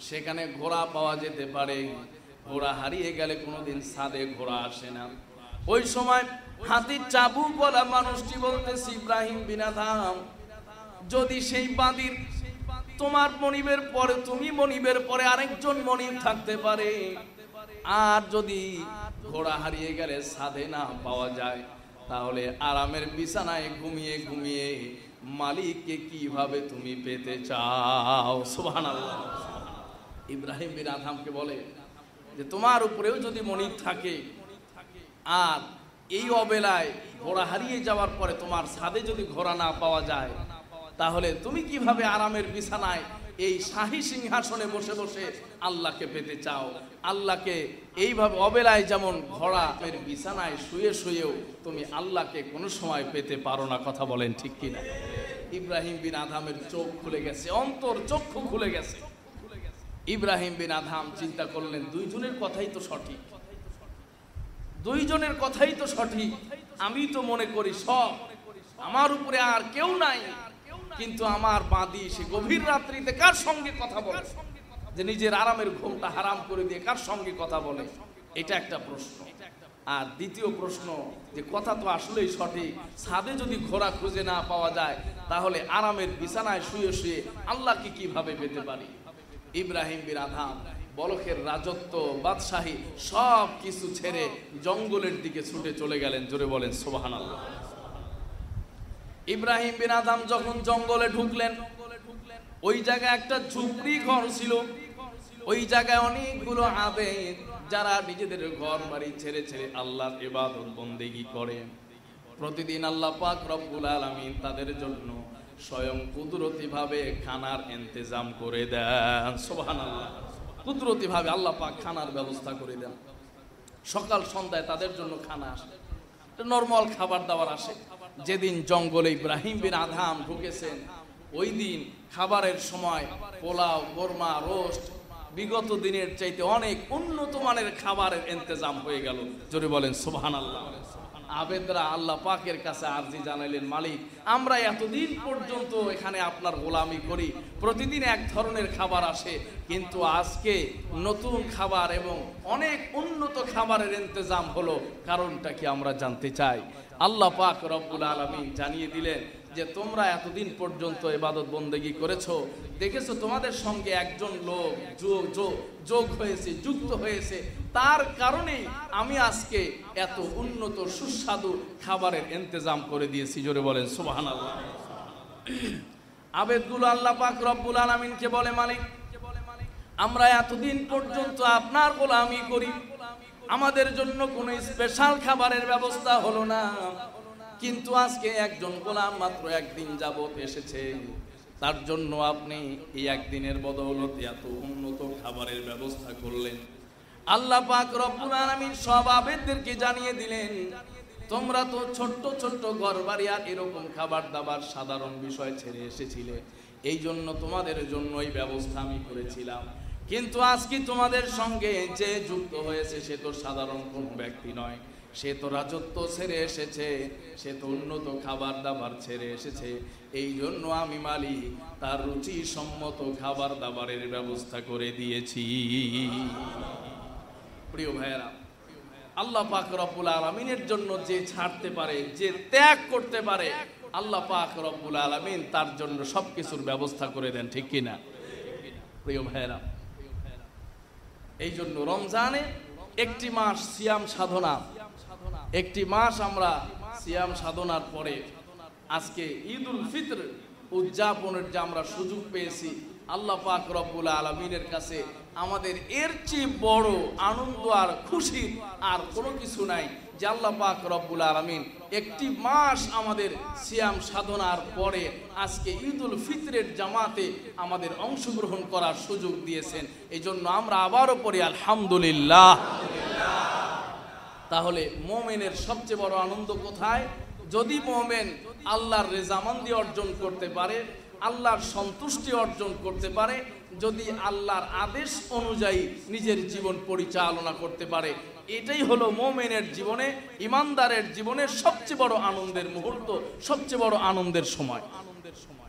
সেখানে ঘোড়া পাওয়া যেতে পারে। ঘোড়া হারিয়ে গেলে কোনোদিন ছাদে ঘোড়া আসে না। ওই সময় হাতির চাবুক বলা মানুষটি বলতেছে, ইব্রাহিম বিন আদহাম, যদি সেই বাদীর তোমার মনিবের পরে, তুমি মনিবের পরে আরেকজন মনিব থাকতে পারে, আর যদি ঘোড়া হারিয়ে গেলে ছাদে না পাওয়া যায়, তাহলে আরামের বিছানায় ঘুমিয়ে ঘুমিয়ে মালিককে কিভাবে তুমি পেতে চাও? সুবহানাল্লাহ। ইব্রাহিম বিন আদহামকে বলে যে, তোমার উপরেও যদি মনিব থাকে, আর এই অবেলায় ঘোড়া হারিয়ে যাওয়ার পরে তোমার ছাদে যদি ঘোড়া না পাওয়া যায়, তাহলে তুমি কিভাবে আরামের বিছানায় এই শাহী সিংহাসনে বসে বসে আল্লাহকে পেতে চাও? আল্লাহকে এইভাবে অবেলায় যেমন ঘোড়ার বিছানায় শুয়ে শুয়েও তুমি আল্লাহকে কোনো সময় পেতে পারো না। কথা বলেন ঠিক কিনা? ইব্রাহিম বিন আদহামের চোখ খুলে গেছে, অন্তর চক্ষু খুলে গেছে। ইব্রাহিম বিন আদহাম চিন্তা করলেন, দুইজনের কথাই তো সঠিক, দুইজনের কথাই তো সঠিক। আমি তো মনে করি সব আমার উপরে, আর কেউ নাই, কিন্তু আমার বাদী সে গভীর রাত্রিতে কার সঙ্গে কথা বলে, যে নিজের আরামের ঘুমটা হারাম করে দিয়ে কার সঙ্গে কথা বলে? এটা একটা প্রশ্ন। আর দ্বিতীয় প্রশ্ন, যে কথা তো আসলেই সঠিক, ছাদে যদি ঘোড়া খুঁজে না পাওয়া যায়, তাহলে আরামের বিছানায় শুয়ে শুয়ে আল্লাহকে কিভাবে পেতে পারি? ইব্রাহিম বিন আদহাম বলখের রাজত্ব, বাদশাহী সব কিছু ছেড়ে জঙ্গলের দিকে ছুটে চলে গেলেন। জোরে বলেন সুবহানাল্লাহ। ইব্রাহিম বিন আদহাম যখন জঙ্গলে ঢুকলেন, ওই জায়গায় একটা ঝুপড়ি ঘর ছিল। ওই জায়গায় অনেকগুলো আবেদ, যারা নিজেদের ঘর বাড়ি ছেড়ে ছেড়ে আল্লাহর ইবাদত বন্দেগী করে। প্রতিদিন আল্লাহ পাক রব্বুল আলামিন তাদের জন্য স্বয়ং কুদরতি ভাবে খানার ইন্তজাম করে দেন। সুবহানাল্লাহ। কুদরতি ভাবে আল্লাহ পাক খানার ব্যবস্থা করে দেন। সকাল সন্ধ্যায় তাদের জন্য খানা আসে, নরমাল খাবার দাবার আসে। যেদিন জঙ্গলে ইব্রাহিম বিন আদহাম ঢুকেছেন, ওই দিন খাবারের সময় পোলাও, কোরমা, রোস্ট, বিগত দিনের চাইতে অনেক উন্নত মানের খাবারের ইন্তজাম হয়ে গেল। জোরে বলেন সুবহানাল্লাহ। আবেদরা আল্লাহ পাকের কাছে আরজি জানাইলেন, মালিক আমরা এতদিন পর্যন্ত এখানে আপনার গোলামি করি, প্রতিদিন এক ধরনের খাবার আসে, কিন্তু আজকে নতুন খাবার এবং অনেক উন্নত খাবারের ইন্তজাম হলো, কারণটা কি আমরা জানতে চাই। আল্লাহ পাক রব্বুল আলামিন জানিয়ে দিলেন যে তোমরা এতদিন পর্যন্ত ইবাদত বন্দেগী করেছো, দেখেছো তোমাদের সঙ্গে একজন লোক যোগ হয়েছে, যুক্ত হয়েছে, তার কারণেই আমি আজকে এত উন্নত সুস্বাদু খাবারের ইন্তজাম করে দিয়েছি। জোরে বলেন সুবহানাল্লাহ। আবেদগুলো আল্লাহ পাক রব্বুল আলামিনকে বলে, মালিক আমরা এতদিন পর্যন্ত আপনার গোলামি করি, আমাদের জন্য কোনো স্পেশাল খাবারের ব্যবস্থা হলো না, কিন্তু আজকে একজন গোলাম মাত্র একদিন যাবত এসেছে, তার জন্য আপনি এই একদিনের বদৌলতে এত উন্নত খাবারের ব্যবস্থা করলেন। আল্লাহ পাক রব্বুল আলামিন সব আবেদদেরকে জানিয়ে দিলেন, তোমরা তো ছোট্ট ছোট্ট ঘরবাড়ি আর এরকম খাবার দাবার সাধারণ বিষয় ছেড়ে এসেছিলে, এই জন্য তোমাদের জন্য এই ব্যবস্থা আমি করেছিলাম, কিন্তু আজকে তোমাদের সঙ্গে যে যুক্ত হয়েছে সে তো সাধারণ কোনো ব্যক্তি নয়, সে তো রাজত্ব ছেড়ে এসেছে, সে তো উন্নত খাবার দাবার ছেড়ে এসেছে, এই জন্য আমি মালিক তার রুচি সম্মত খাবার দাবারের ব্যবস্থা করে দিয়েছি। প্রিয় ভাইয়েরা, আল্লাহ পাক রব্বুল আলামিনের জন্য যে ছাড়তে পারে, যে ত্যাগ করতে পারে, আল্লাহ পাক রব্বুল আলামিন তার জন্য সবকিছুর ব্যবস্থা করে দেন, ঠিক কিনা? প্রিয় ভাইয়েরা, এই জন্য রমজানে একটি মাস সিয়াম সাধনা, একটি মাস আমরা সিয়াম সাধনার পরে আজকে ঈদুল ফিতর উদযাপনের যে আমরা সুযোগ পেয়েছি, আল্লাহ পাক রব্বুল আলামিনের কাছে আমাদের এর চেয়ে বড় আনন্দ আর খুশি আর কোনো কিছু নাই যে আল্লাহ পাক রব্বুল আলামিন একটি মাস আমাদের সিয়াম সাধনার পরে আজকে ঈদুল ফিতরের জামাতে আমাদের অংশগ্রহণ করার সুযোগ দিয়েছেন। এই জন্য আমরা আবারও পড়ি আলহামদুলিল্লাহ। তাহলে মোমেনের সবচেয়ে বড় আনন্দ কোথায়? যদি মোমেন আল্লাহর রেজামন্দি অর্জন করতে পারে, আল্লাহর সন্তুষ্টি অর্জন করতে পারে, যদি আল্লাহর আদেশ অনুযায়ী নিজের জীবন পরিচালনা করতে পারে, এটাই হলো মোমেনের জীবনে, ইমানদারের জীবনে সবচেয়ে বড় আনন্দের মুহূর্ত, সবচেয়ে বড় আনন্দের সময়।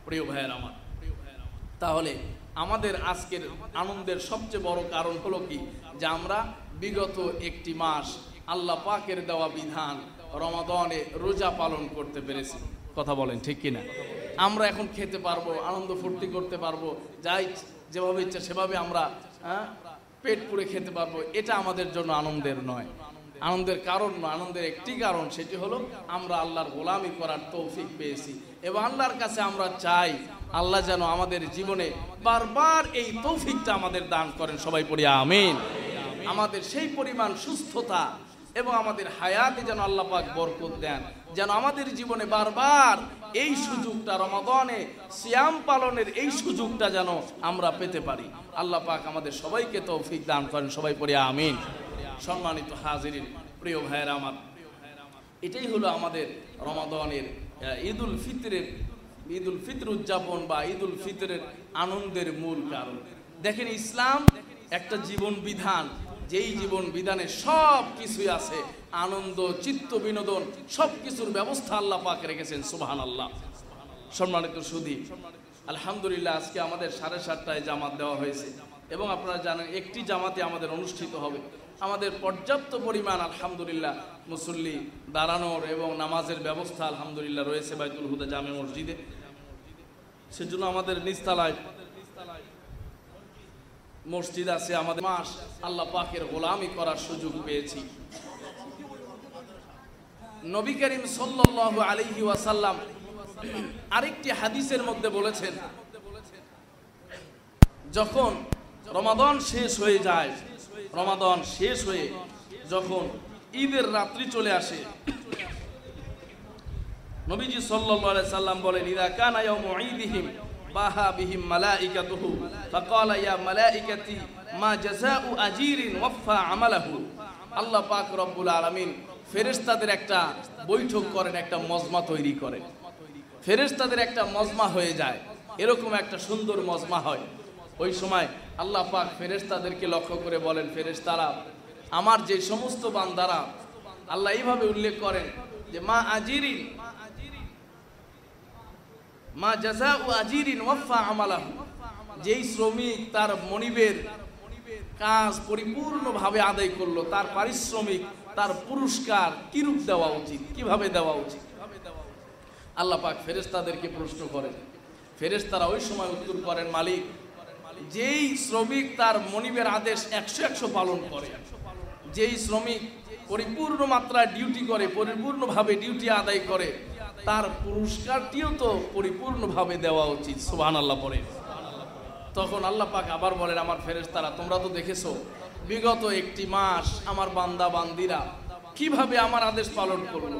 প্রিয় ভাইয়ের আমার, তাহলে আমাদের আজকের আনন্দের সবচেয়ে বড় কারণ হলো কি, যে আমরা বিগত একটি মাস আল্লাহ পাকের দেওয়া বিধান রমাদানে রোজা পালন করতে পেরেছি। কথা বলেন ঠিক কিনা? আমরা এখন খেতে পারবো, আনন্দ ফুর্তি করতে পারবো, যাই যেভাবে ইচ্ছা সেভাবে আমরা পেট পুরে খেতে পারবো। এটা আমাদের জন্য আনন্দের নয়, আনন্দের কারণ নয়। আনন্দের একটি কারণ, সেটি হলো আমরা আল্লাহর গোলামি করার তৌফিক পেয়েছি এবং আল্লাহর কাছে আমরা চাই আল্লাহ যেন আমাদের জীবনে বারবার এই তৌফিকটা আমাদের দান করেন। সবাই পড়ি আমিন। আমাদের সেই পরিমাণ সুস্থতা এবং আমাদের হায়াতে যেন আল্লাহ পাক বরকত দেন, যেন আমাদের জীবনে বারবার এই সুযোগটা, রমাদানে সিয়াম পালনের এই সুযোগটা যেন আমরা পেতে পারি। আল্লাহ পাক আমাদের সবাইকে তৌফিক দান করেন। সবাই পড়ি আমিন। সম্মানিত হাজিরিন, প্রিয় ভাইয়েরা আমার, এটাই হলো আমাদের রমাদানের ঈদুল ফিতর উদযাপন বা ঈদুল ফিতরের আনন্দের মূল কারণ। দেখেন, ইসলাম একটা জীবন বিধান, যেই জীবন বিধানে সব কিছুই আছে, আনন্দ, চিত্ত বিনোদন, সব কিছুর ব্যবস্থা আল্লাহ পাক রেখেছেন। সুবহানাল্লাহ। সম্মানিত সুধী, আলহামদুলিল্লাহ, আজকে আমাদের 7:30টায় জামাত দেওয়া হয়েছে এবং আপনারা জানেন একটি জামাতে আমাদের অনুষ্ঠিত হবে। আমাদের পর্যাপ্ত পরিমাণ আলহামদুলিল্লাহ মুসল্লি দাঁড়ানোর এবং নামাজের ব্যবস্থা আলহামদুলিল্লাহ রয়েছে বাইতুল হুদা জামে মসজিদে। সেজন্য আমাদের নিচতলায় মসজিদ আছে। আমাদের মাস আল্লাহ পাকের গোলামি করার সুযোগ পেয়েছি। নবী করিম সাল্লাল্লাহু আলাইহি ওয়াসাল্লাম আরেকটি হাদিসের মধ্যে বলেছেন, যখন রমাদান শেষ হয়ে যায়, রমাদান শেষ হয়ে যখন ঈদের রাত্রি চলে আসে, নবীজি সাল্লাল্লাহু আলাইহি সাল্লাম বলেন, ইযা কানা ইয়াউমু ঈদিহিম বাহা বিহিম মালাইকাতুহু ফাকালা ইয়া মালাইকাতি মা জাযাউ আজীরিন ওয়াফা আমালাহু। আল্লাহ পাক রব্বুল আলামিন ফেরেশতাদের একটা বৈঠক করেন, একটা মজমা তৈরি করেন। ফেরেশতাদের একটা মজমা হয়ে যায়, এরকম একটা সুন্দর মজমা হয়। ওই সময় আল্লাহ পাক ফেরেশতাদেরকে লক্ষ্য করে বলেন, ফেরেশতারা, আমার যে সমস্ত বান্দারা, আল্লাহ এইভাবে উল্লেখ করেন, যে মা আজিরিন মা জাযাউ আজিরিন ওয়াফা আমালাহু, যেই শ্রমিক তার মনিবের কাজ পরিপূর্ণভাবে আদায় করলো, তার পারিশ্রমিক, তার পুরস্কার কিরূপ দেওয়া উচিত, কিভাবে দেওয়া উচিত? আল্লাহ পাক ফেরেশতাদেরকে প্রশ্ন করেন। ফেরেশতারা ওই সময় উত্তর করেন, মালিক, যেই শ্রমিক তার মনিবের আদেশ 100 পালন করে, যেই শ্রমিক পরিপূর্ণ মাত্রায় ডিউটি করে, পরিপূর্ণভাবে ডিউটি আদায় করে, তার পুরস্কারটিও তো পরিপূর্ণভাবে দেওয়া উচিত। সুবহানাল্লাহ পড়ে। তখন আল্লাহ পাক আবার বলেন, আমার ফেরেশতারা, তোমরা তো দেখেছো বিগত একটি মাস আমার বান্দা বান্দিরা কিভাবে আমার আদেশ পালন করলো,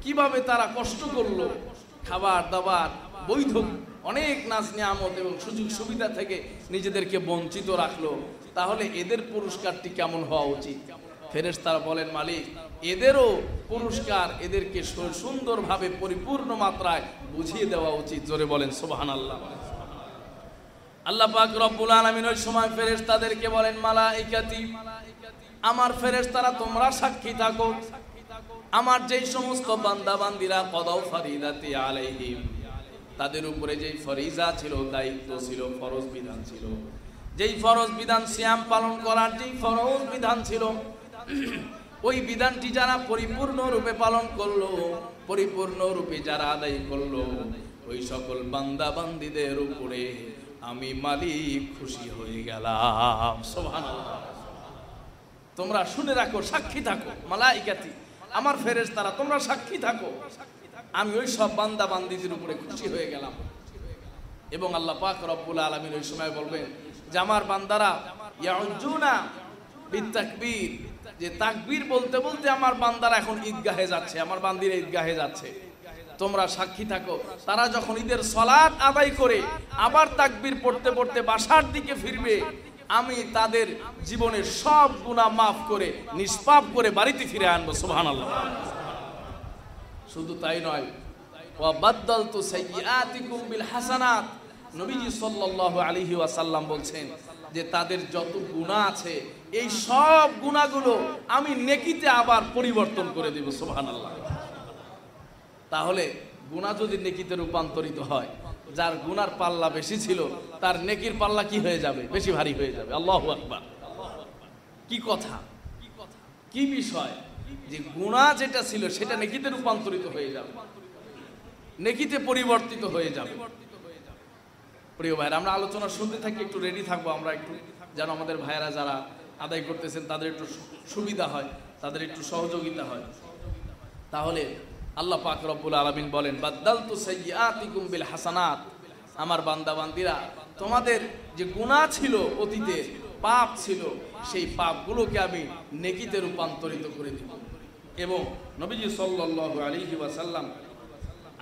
কিভাবে তারা কষ্ট করলো, খাবার দাবার, বৈধ অনেক নাজ নিয়ামত এবং সুযোগ সুবিধা থেকে নিজেদেরকে বঞ্চিত রাখলো, তাহলে এদের পুরস্কারটি কেমন হওয়া উচিত? ফেরেশতারা বলেন, মালিক, এদেরও পুরস্কার এদেরকে সুন্দরভাবে পরিপূর্ণ মাত্রায় বুঝিয়ে দেওয়া উচিত। জোরে বলেন সুবহানাল্লাহ। আল্লাহ পাক রব্বুল আলামিন ওই সময় ফেরেশতাদেরকে বলেন, মালাইকাতি, আমার ফেরেশতারা তোমরা সাক্ষী থাকো, আমার যেই সমস্ত বান্দা বান্দিরা কদাও ফরিদাতি আলাইহিম, তাদের উপরে যেই ফরিজা ছিল, দায়িত্ব ছিল, ফরজ বিধান ছিল, যেই ফরজ বিধান সিয়াম পালন করার যেই ফরজ বিধান ছিল, ওই বিধানটি যারা পরিপূর্ণ রূপে পালন করলো, পরিপূর্ণ রূপে যারা আদায় করলো, ওই সকল বান্দা বান্দিদের উপরে আমি মালিক খুশি হয়ে গেলাম। সুবহানাল্লাহ। তোমরা শুনে রাখো, সাক্ষী থাকো, মালাইকাতি, আমার ফেরেশতারা তোমরা সাক্ষী থাকো, আমি ওই সব বান্দা বান্দিদের উপরে খুশি হয়ে গেলাম। এবং আল্লাহ পাক রব্বুল আলামিন ওই সময় বলবেন যে আমার বান্দারা ইয়াউজুনা বিতাকবীর, যে তাকবীর বলতে বলতে আমার বান্দারা এখন ঈদগাহে যাচ্ছে, আমার বান্দিরা ঈদগাহে যাচ্ছে, তোমরা সাক্ষী থাকো। তারা যখন ঈদের সালাত আদায় করে আবার তাকবীর পড়তে পড়তে বাসার দিকে ফিরবে, আমি তাদের জীবনের সব গুনাহ মাফ করে নিষ্পাপ করে বাড়িতে ফিরে আনবো। সুবহানাল্লাহ। শুধু তাই নয়, ওয়া বাদদালতু সাইয়্যাতিকুম বিল হাসানাত, নবীজি সাল্লাল্লাহু আলাইহি ওয়াসাল্লাম বলছেন যে তাদের যত গুনাহ আছে এই সব গুনাহগুলো আমি নেকিতে আবার পরিবর্তন করে দেব। সুবহানাল্লাহ। তাহলে গুনাহ যদি নেকিতে রূপান্তরিত হয়, যার গুনার পাল্লা বেশি ছিল তার নেকির পাল্লা কি হয়ে যাবে? বেশি ভারী হয়ে যাবে। আল্লাহু আকবার। কি কথা, কি বিষয়, যে গুনাহ যেটা ছিল সেটা নেকিতে রূপান্তরিত হয়ে যাবে, নেকিতে পরিবর্তিত হয়ে যাবে। প্রিয় ভাইরা, আমরা আলোচনা শুনতে থাকি, একটু রেডি থাকবো আমরা, একটু যেন আমাদের ভাইয়েরা যারা আদায় করতেছেন তাদের একটু সুবিধা হয়, তাদের একটু সহযোগিতা হয়। তাহলে আল্লাহ পাক রব্বুল আলামিন বলেন, বাদদালতু সাইয়্যাতিকুম বিল হাসানাত, আমার বান্দা বান্দিরা তোমাদের যে গুনাহ ছিল, অতীতে পাপ ছিল, সেই পাপগুলোকে আমি নেকিতে রূপান্তরিত করে দিব। এবং নবীজি সাল্লাল্লাহু আলাইহি ওয়াসাল্লাম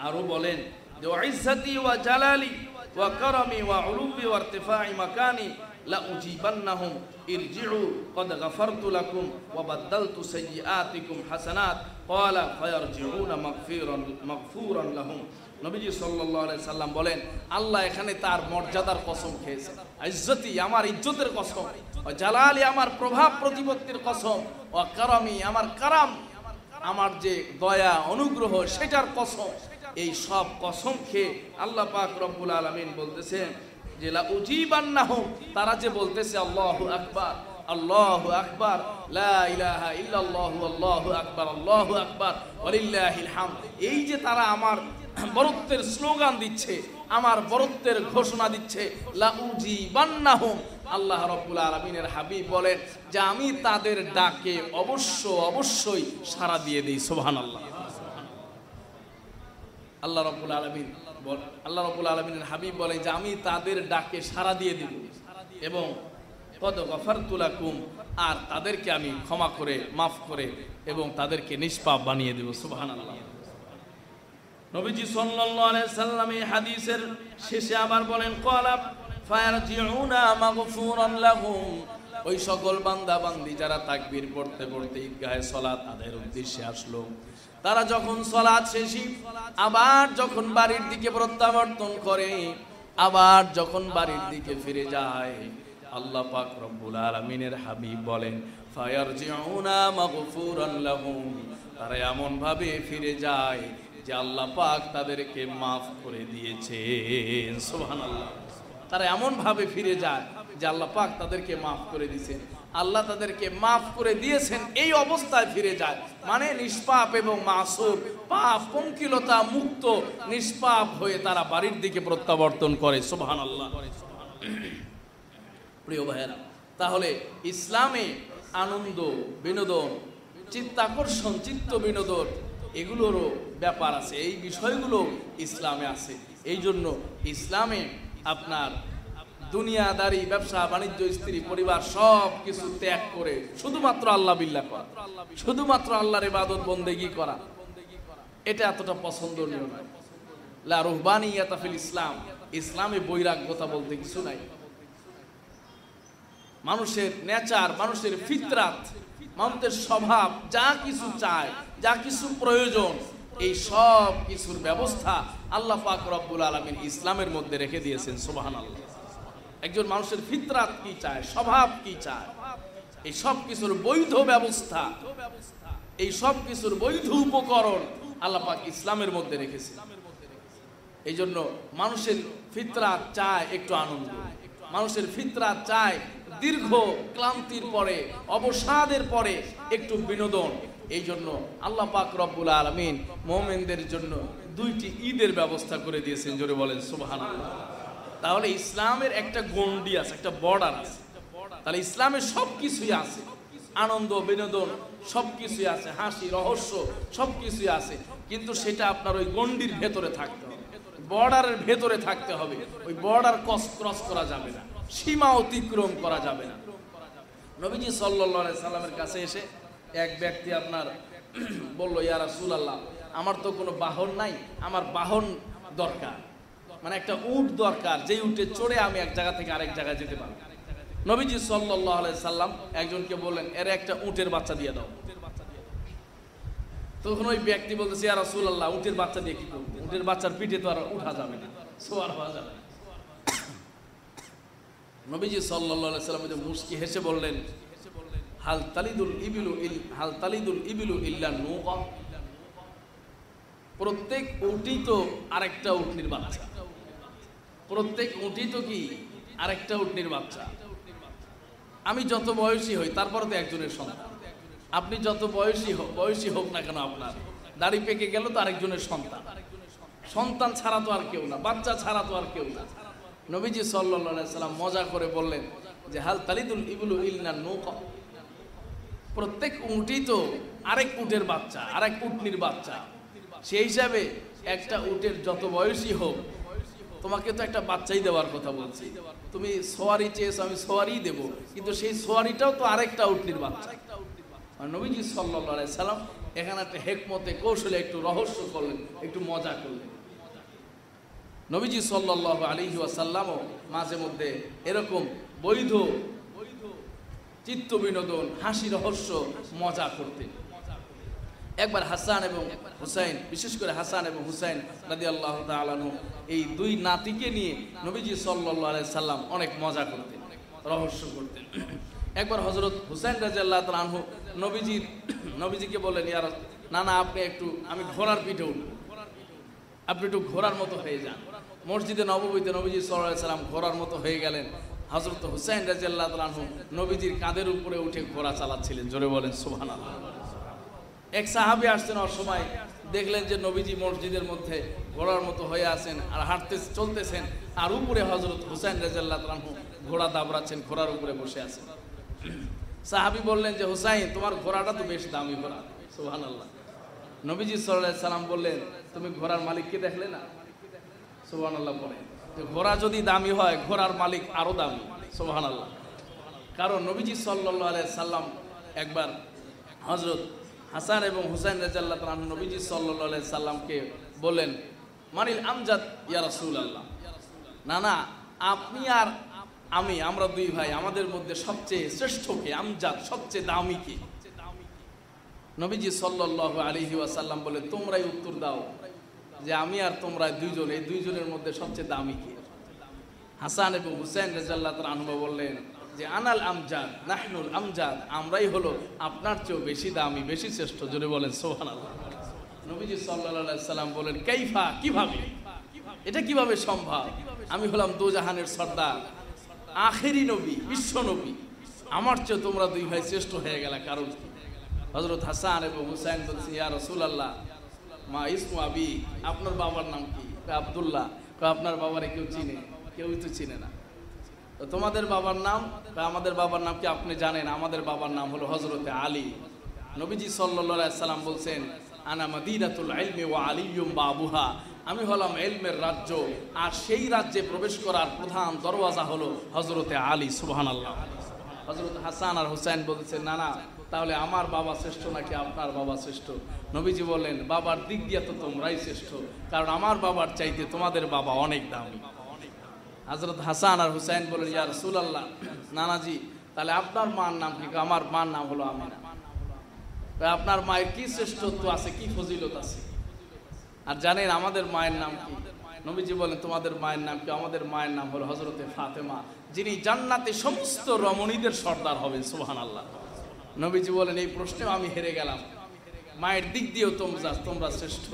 আরো বলেন যে ইজ্জতি ওয়া জালালি ওয়া কারামি ওয়া উলুবি ওয়া ইরতিফা'i মাকানি লা উজিবান্নাহুম ইরজিউ ক্বাদ গাফারতু লাকুম ওয়া বাদদালতু সাইয়্যাতিকুম হাসানাত ক্বালা ফায়ারজিউনা মাগফুরান লাহুম। নবীজি সাল্লাল্লাহু আলাইহি সাল্লাম বলেন, আল্লাহ এখানে তার মর্যাদার কসম খেয়েছেন, ইজ্জতি আমার ইজ্জতের কসম, ওয়া জালালি আমার প্রভাব প্রতিপত্তির কসম, ওয়া কারামি আমার কারাম, আমার যে দয়া অনুগ্রহ সেটার কসম। এই সব কসম খেয়ে আল্লাহ পাক রব্বুল আলামিন বলতেছেন যে লা উজিবান্নাহুম, তারা যে বলতেছে আল্লাহু আকবার, আল্লাহু আকবার, লা ইলাহা ইল্লাল্লাহু আল্লাহু আকবার, আল্লাহু আকবার ওয়ালিল্লাহিল হামদ, এই যে তারা আমার বরত্বের স্লোগান দিচ্ছে, আমার বরত্বের ঘোষণা দিচ্ছে, লা উজিবান্নাহুম, আল্লাহ রাব্বুল আলামিনের হাবিব বলেন যে আমি তাদের ডাকে অবশ্যই সাড়া দিয়ে দিই। সুবহানাল্লাহ। আল্লাহ রাব্বুল আলামিনের হাবিব বলেন যে আমি তাদের ডাকে সাড়া দিয়ে দিব এবং কদ গফারতু লাকুম, আর তাদেরকে আমি ক্ষমা করে, মাফ করে এবং তাদেরকে নিষ্পাপ বানিয়ে দেব। সুবহানাল্লাহ। নবীজি সাল্লাল্লাহু আলাইহি সাল্লাম এই হাদিসের শেষে আবার বলেন, ক্বালা ফায়ারজিউনা মাগফুরান লাহুম, ওই সকল বান্দা বান্দি যারা তাকবীর পড়তে পড়তে ঈদগাহে সালাত আদায়ের উদ্দেশ্যে আসলো, তারা যখন সালাত শেষে আবার যখন বাড়ির দিকে প্রত্যাবর্তন করে, আবার যখন বাড়ির দিকে ফিরে যায়, আল্লাহ পাক রব্বুল আলামিনের হাবিব বলেন ফায়ারজিউনা মাগফুরান লাহুম, তারা এমন ভাবে ফিরে যায় যে আল্লাহ পাক তাদেরকে মাফ করে দিয়েছেন। সুবহানাল্লাহ। তারা এমন ভাবে ফিরে যায় যে আল্লাহ পাক তাদেরকে মাফ করে দিয়েছেন, আল্লাহ তাদেরকে মাফ করে দিয়েছেন, এই অবস্থায় ফিরে যায়। মানে নিষ্পাপ এবং মাসুম, পাপ পঙ্কিলতা মুক্ত নিষ্পাপ হয়ে তারা বাড়ির দিকে প্রত্যাবর্তন করে। সুবহানাল্লাহ। প্রিয় ভাইয়েরা, তাহলে ইসলামে আনন্দ, বিনোদন, চিত্তাকর্ষণ, চিত্ত বিনোদন এগুলোরও ব্যাপার আছে, এই বিষয়গুলো ইসলামে আছে। এই জন্য ইসলামে আপনার দুনিয়াদারি, ব্যবসা বাণিজ্য, স্ত্রী পরিবার সব কিছু ত্যাগ করে শুধুমাত্র আল্লাহ বিল্লাহ করা, শুধুমাত্র আল্লাহর ইবাদত বন্দেগী করা, এটা এতটা পছন্দনীয় নয়। লা রুহবানিয়াতা ফিল ইসলাম, ইসলামে বৈরাগ্যতা বলতে কিছু নাই। মানুষের নেচার, মানুষের ফিতরাত, মানুষের স্বভাব, যা কিছু চায়, যা কিছু প্রয়োজন, এই সব কিছুর ব্যবস্থা আল্লাহ পাক রব্বুল আলামিন ইসলামের মধ্যে রেখে দিয়েছেন। সুবহানাল্লাহ। একজন মানুষের ফিতরাত কি চায়, স্বভাব কি চায়, এই সব কিছুর বৈধ ব্যবস্থা, এই সব কিছুর বৈধ উপকরণ আল্লাহ পাক ইসলামের মধ্যে রেখেছেন। এই জন্য মানুষের ফিতরাত চায় একটু আনন্দ, মানুষের ফিতরাত চায় দীর্ঘ ক্লান্তির পরে, অবসাদের পরে একটু বিনোদন। এই জন্য আল্লাহ পাক রব্বুল আলামিন মুমিনদের জন্য দুইটি ঈদের ব্যবস্থা করে দিয়েছেন। জোরে বলেন সুবহানাল্লাহ। তাহলে ইসলামের একটা গণ্ডি আছে, একটা বর্ডার আছে। তাহলে ইসলামের সব কিছুই আছে, আনন্দ বিনোদন সব কিছুই আছে, হাসি রহস্য সব কিছুই আছে, কিন্তু সেটা আপনার ওই গণ্ডির ভেতরে থাকতে হবে, বর্ডারের ভেতরে থাকতে হবে। ওই বর্ডার ক্রস করা যাবে না, সীমা অতিক্রম করা যাবে না। নবীজি সাল্লাল্লাহু আলাইহি সাল্লামের কাছে এসে এক ব্যক্তি আপনার বলল, ইয়া রাসূলুল্লাহ, আমার তো কোনো বাহন নাই, আমার বাহন দরকার, মানে একটা উট দরকার, যেই উটে চড়ে আমি এক জায়গা থেকে আরেক জায়গায় যেতে পারবো। নবীজি সাল্লাল্লাহু আলাইহি সাল্লাম একজনকে বললেন, এর একটা উটের বাচ্চা দিয়ে দাও। তখন ওই ব্যক্তি বলতেছে, ইয়া রাসূলুল্লাহ, উটের বাচ্চা দিয়ে কি করব? উটের বাচ্চার পিঠে তো আর উঠা যাবে না, সোয়ার হওয়া যাবে না। নবীজি সাল্লাল্লাহু আলাইহি সাল্লাম মুস্কি হেসে বললেন, হাল তালিদুল ইবিলু ইল্লা নূকা, প্রত্যেক উটই তো আরেকটা উটনির বাচ্চা, প্রত্যেক উটই তো কি আরেকটা উটনির বাচ্চা। আমি যত বয়সী হই তারপরে তো একজনের সন্তান, আপনি যত বয়সী হোক না কেন, আপনার দাড়ি পেকে গেল তো আরেকজনের সন্তান, সন্তান ছাড়া তো আর কেউ না, বাচ্চা ছাড়া তো আর কেউ না। নবীজি সাল্লাল্লাহু আলাইহি সাল্লাম মজা করে বললেন যে হাল তালিদুল ইবলু ইল্লা নূকা, প্রত্যেক উটই তো আরেক উটের বাচ্চা, আরেক উটনির বাচ্চা। সেই হিসাবে একটা উটের যত বয়সী হোক, তোমাকে তো একটা বাচ্চাই দেওয়ার কথা বলছি, তুমি সোয়ারি চেয়েছো, আমি সোয়ারি দেব, কিন্তু সেই সোয়ারিটাও তো আরেকটা উটনির বাচ্চা। নবীজি সাল্লাল্লাহু আলাইহি সাল্লাম এখানে একটা হেকমতে কৌশলে একটু রহস্য করলেন, একটু মজা করলেন। নবীজি সাল্লাল্লাহু আলাইহি ওয়াসাল্লামও মাঝে মধ্যে এরকম বৈধ চিত্ত বিনোদন, হাসি রহস্য, মজা করতেন। একবার হাসান এবং হুসাইন, বিশেষ করে হাসান এবং হুসাইন রাদিয়াল্লাহু তাআলা আনহু, এই দুই নাতিকে নিয়ে নবীজি সাল্লাল্লাহু আলাইহি সাল্লাম অনেক মজা করতেন, রহস্য করতেন। একবার হযরত হুসাইন রাদিয়াল্লাহু তাআলা আনহু নবীজিকে বললেন, ইয়া নানা, আপনি একটু, আমি ঘোড়ার পিঠে উঠব, আপনি একটু ঘোড়ার মতো হয়ে যান। মসজিদে নববীতে নবীজি সাল্লাল্লাহু আলাইহি সাল্লাম ঘোড়ার মতো হয়ে গেলেন। হযরত হুসাইন রাদিয়াল্লাহু তাআলা আনহু নবীজির কাঁধের উপরে উঠে ঘোড়া চালাচ্ছিলেন। জোরে বলেন সুবহানাল্লাহ। এক সাহাবী আসছেন অসময়, দেখলেন যে নবীজি মসজিদের মধ্যে ঘোড়ার মতো হয়ে আছেন আর হাঁটতে চলতেছেন, আর উপরে হযরত হুসাইন রাদিয়াল্লাহু তাআলা আনহু ঘোড়া দাবড়াচ্ছেন, ঘোড়ার উপরে বসে আছেন। সাহাবী বললেন যে হুসাইন, তোমার ঘোড়াটা তো বেশ দামি ঘোড়া। সুবহানাল্লাহ। নবীজি সাল্লাল্লাহু আলাইহি সাল্লাম বললেন, তুমি ঘোড়ার মালিককে দেখলে না? সুবহানাল্লাহ। বলে যে ঘোড়া যদি দামি হয়, ঘোড়ার মালিক আরো দামি। সুবহানাল্লাহ। কারণ নবীজি সাল্লাল্লাহু আলাইহি সাল্লাম একবার হযরত হাসান এবং হুসাইন রাদিয়াল্লাহু তাআলা আনহু নবীজি সাল্লাল্লাহু আলাইহি সাল্লামকে বললেন, মানিল আমজাদ ইয়া রাসূলুল্লাহ, না না, আপনি আর আমি, আমরা দুই ভাই, আমাদের মধ্যে সবচেয়ে শ্রেষ্ঠ কে, আমজাদ, সবচেয়ে দামি কে? নবীজি সাল্লাল্লাহু আলাইহি ওয়াসাল্লাম বলে, তোমরাই উত্তর দাও যে আমি আর তোমরা দুইজন, এই দুইজনের মধ্যে সবচেয়ে দামি কে? হাসান এবং হুসাইন রাদিয়াল্লাহু তাআলা আনহু বললেন, যে আনাল আমজাদ, নাহনুল আমজাদ, আমরাই হলো আপনার চেয়েও বেশি দামি, বেশি শ্রেষ্ঠ। জোরে বলেন সুবহানাল্লাহ। নবীজি সাল্লাল্লাহু আলাইহি সাল্লাম বলেন, কাইফা, কিভাবে, এটা কিভাবে সম্ভব? আমি হলাম দোজাহানের সর্দার, আখেরি নবী, বিশ্ব নবী, আমার চেয়ে তোমরা দুই ভাই শ্রেষ্ঠ হয়ে গেলা কারণ কি? হযরত হাসান এবং হুসাইন বলছে, ইয়া রাসূলুল্লাহ, মা ইসমু আবি, আপনার বাবার নাম কি? আব্দুল্লাহ। আপনার বাবারে কেউ চিনে? কেউই তো চিনে না। তো তোমাদের বাবার নাম? আমাদের বাবার নাম কি আপনি জানেন? আমাদের বাবার নাম হলো হযরতে আলী। নবীজি সাল্লাল্লাহু আলাইহি সাল্লাম বলছেন, আনা মাদিনাতুল ইলমি ওয়া আলিয়্যুম বাবুহা, আমি হলাম ইলমের রাজ্য, আর সেই রাজ্যে প্রবেশ করার প্রধান দরওয়াজা হলো হযরতে আলী। সুবহানাল্লাহ। হযরত হাসান আর হুসাইন বলছেন, না না, তাহলে আমার বাবা শ্রেষ্ঠ নাকি আপনার বাবা শ্রেষ্ঠ? নবীজি বললেন, বাবার দিক দিয়ে তো তোমরাই শ্রেষ্ঠ, কারণ আমার বাবার চাইতে তোমাদের বাবা অনেক দামি। হযরত হাসান আর হুসাইন বললেন, ইয়া রাসূলুল্লাহ, নানাজি, তাহলে আপনার মার নাম কি? আমার মার নাম হলো আমিনা। আপনার মায়ের কি শ্রেষ্ঠত্ব আছে, কি ফজিলত আছে? আর জানেন আমাদের মায়ের নাম কি? নবীজি বলেন, তোমাদের মায়ের নাম কি? আমাদের মায়ের নাম হলো হযরতে ফাতেমা, যিনি জান্নাতে সমস্ত রমণীদের সর্দার হবেন। সুবহানাল্লাহ। নবীজি বলেন, এই প্রশ্নেও আমি হেরে গেলাম, মায়ের দিক দিয়েও তোমরা শ্রেষ্ঠ।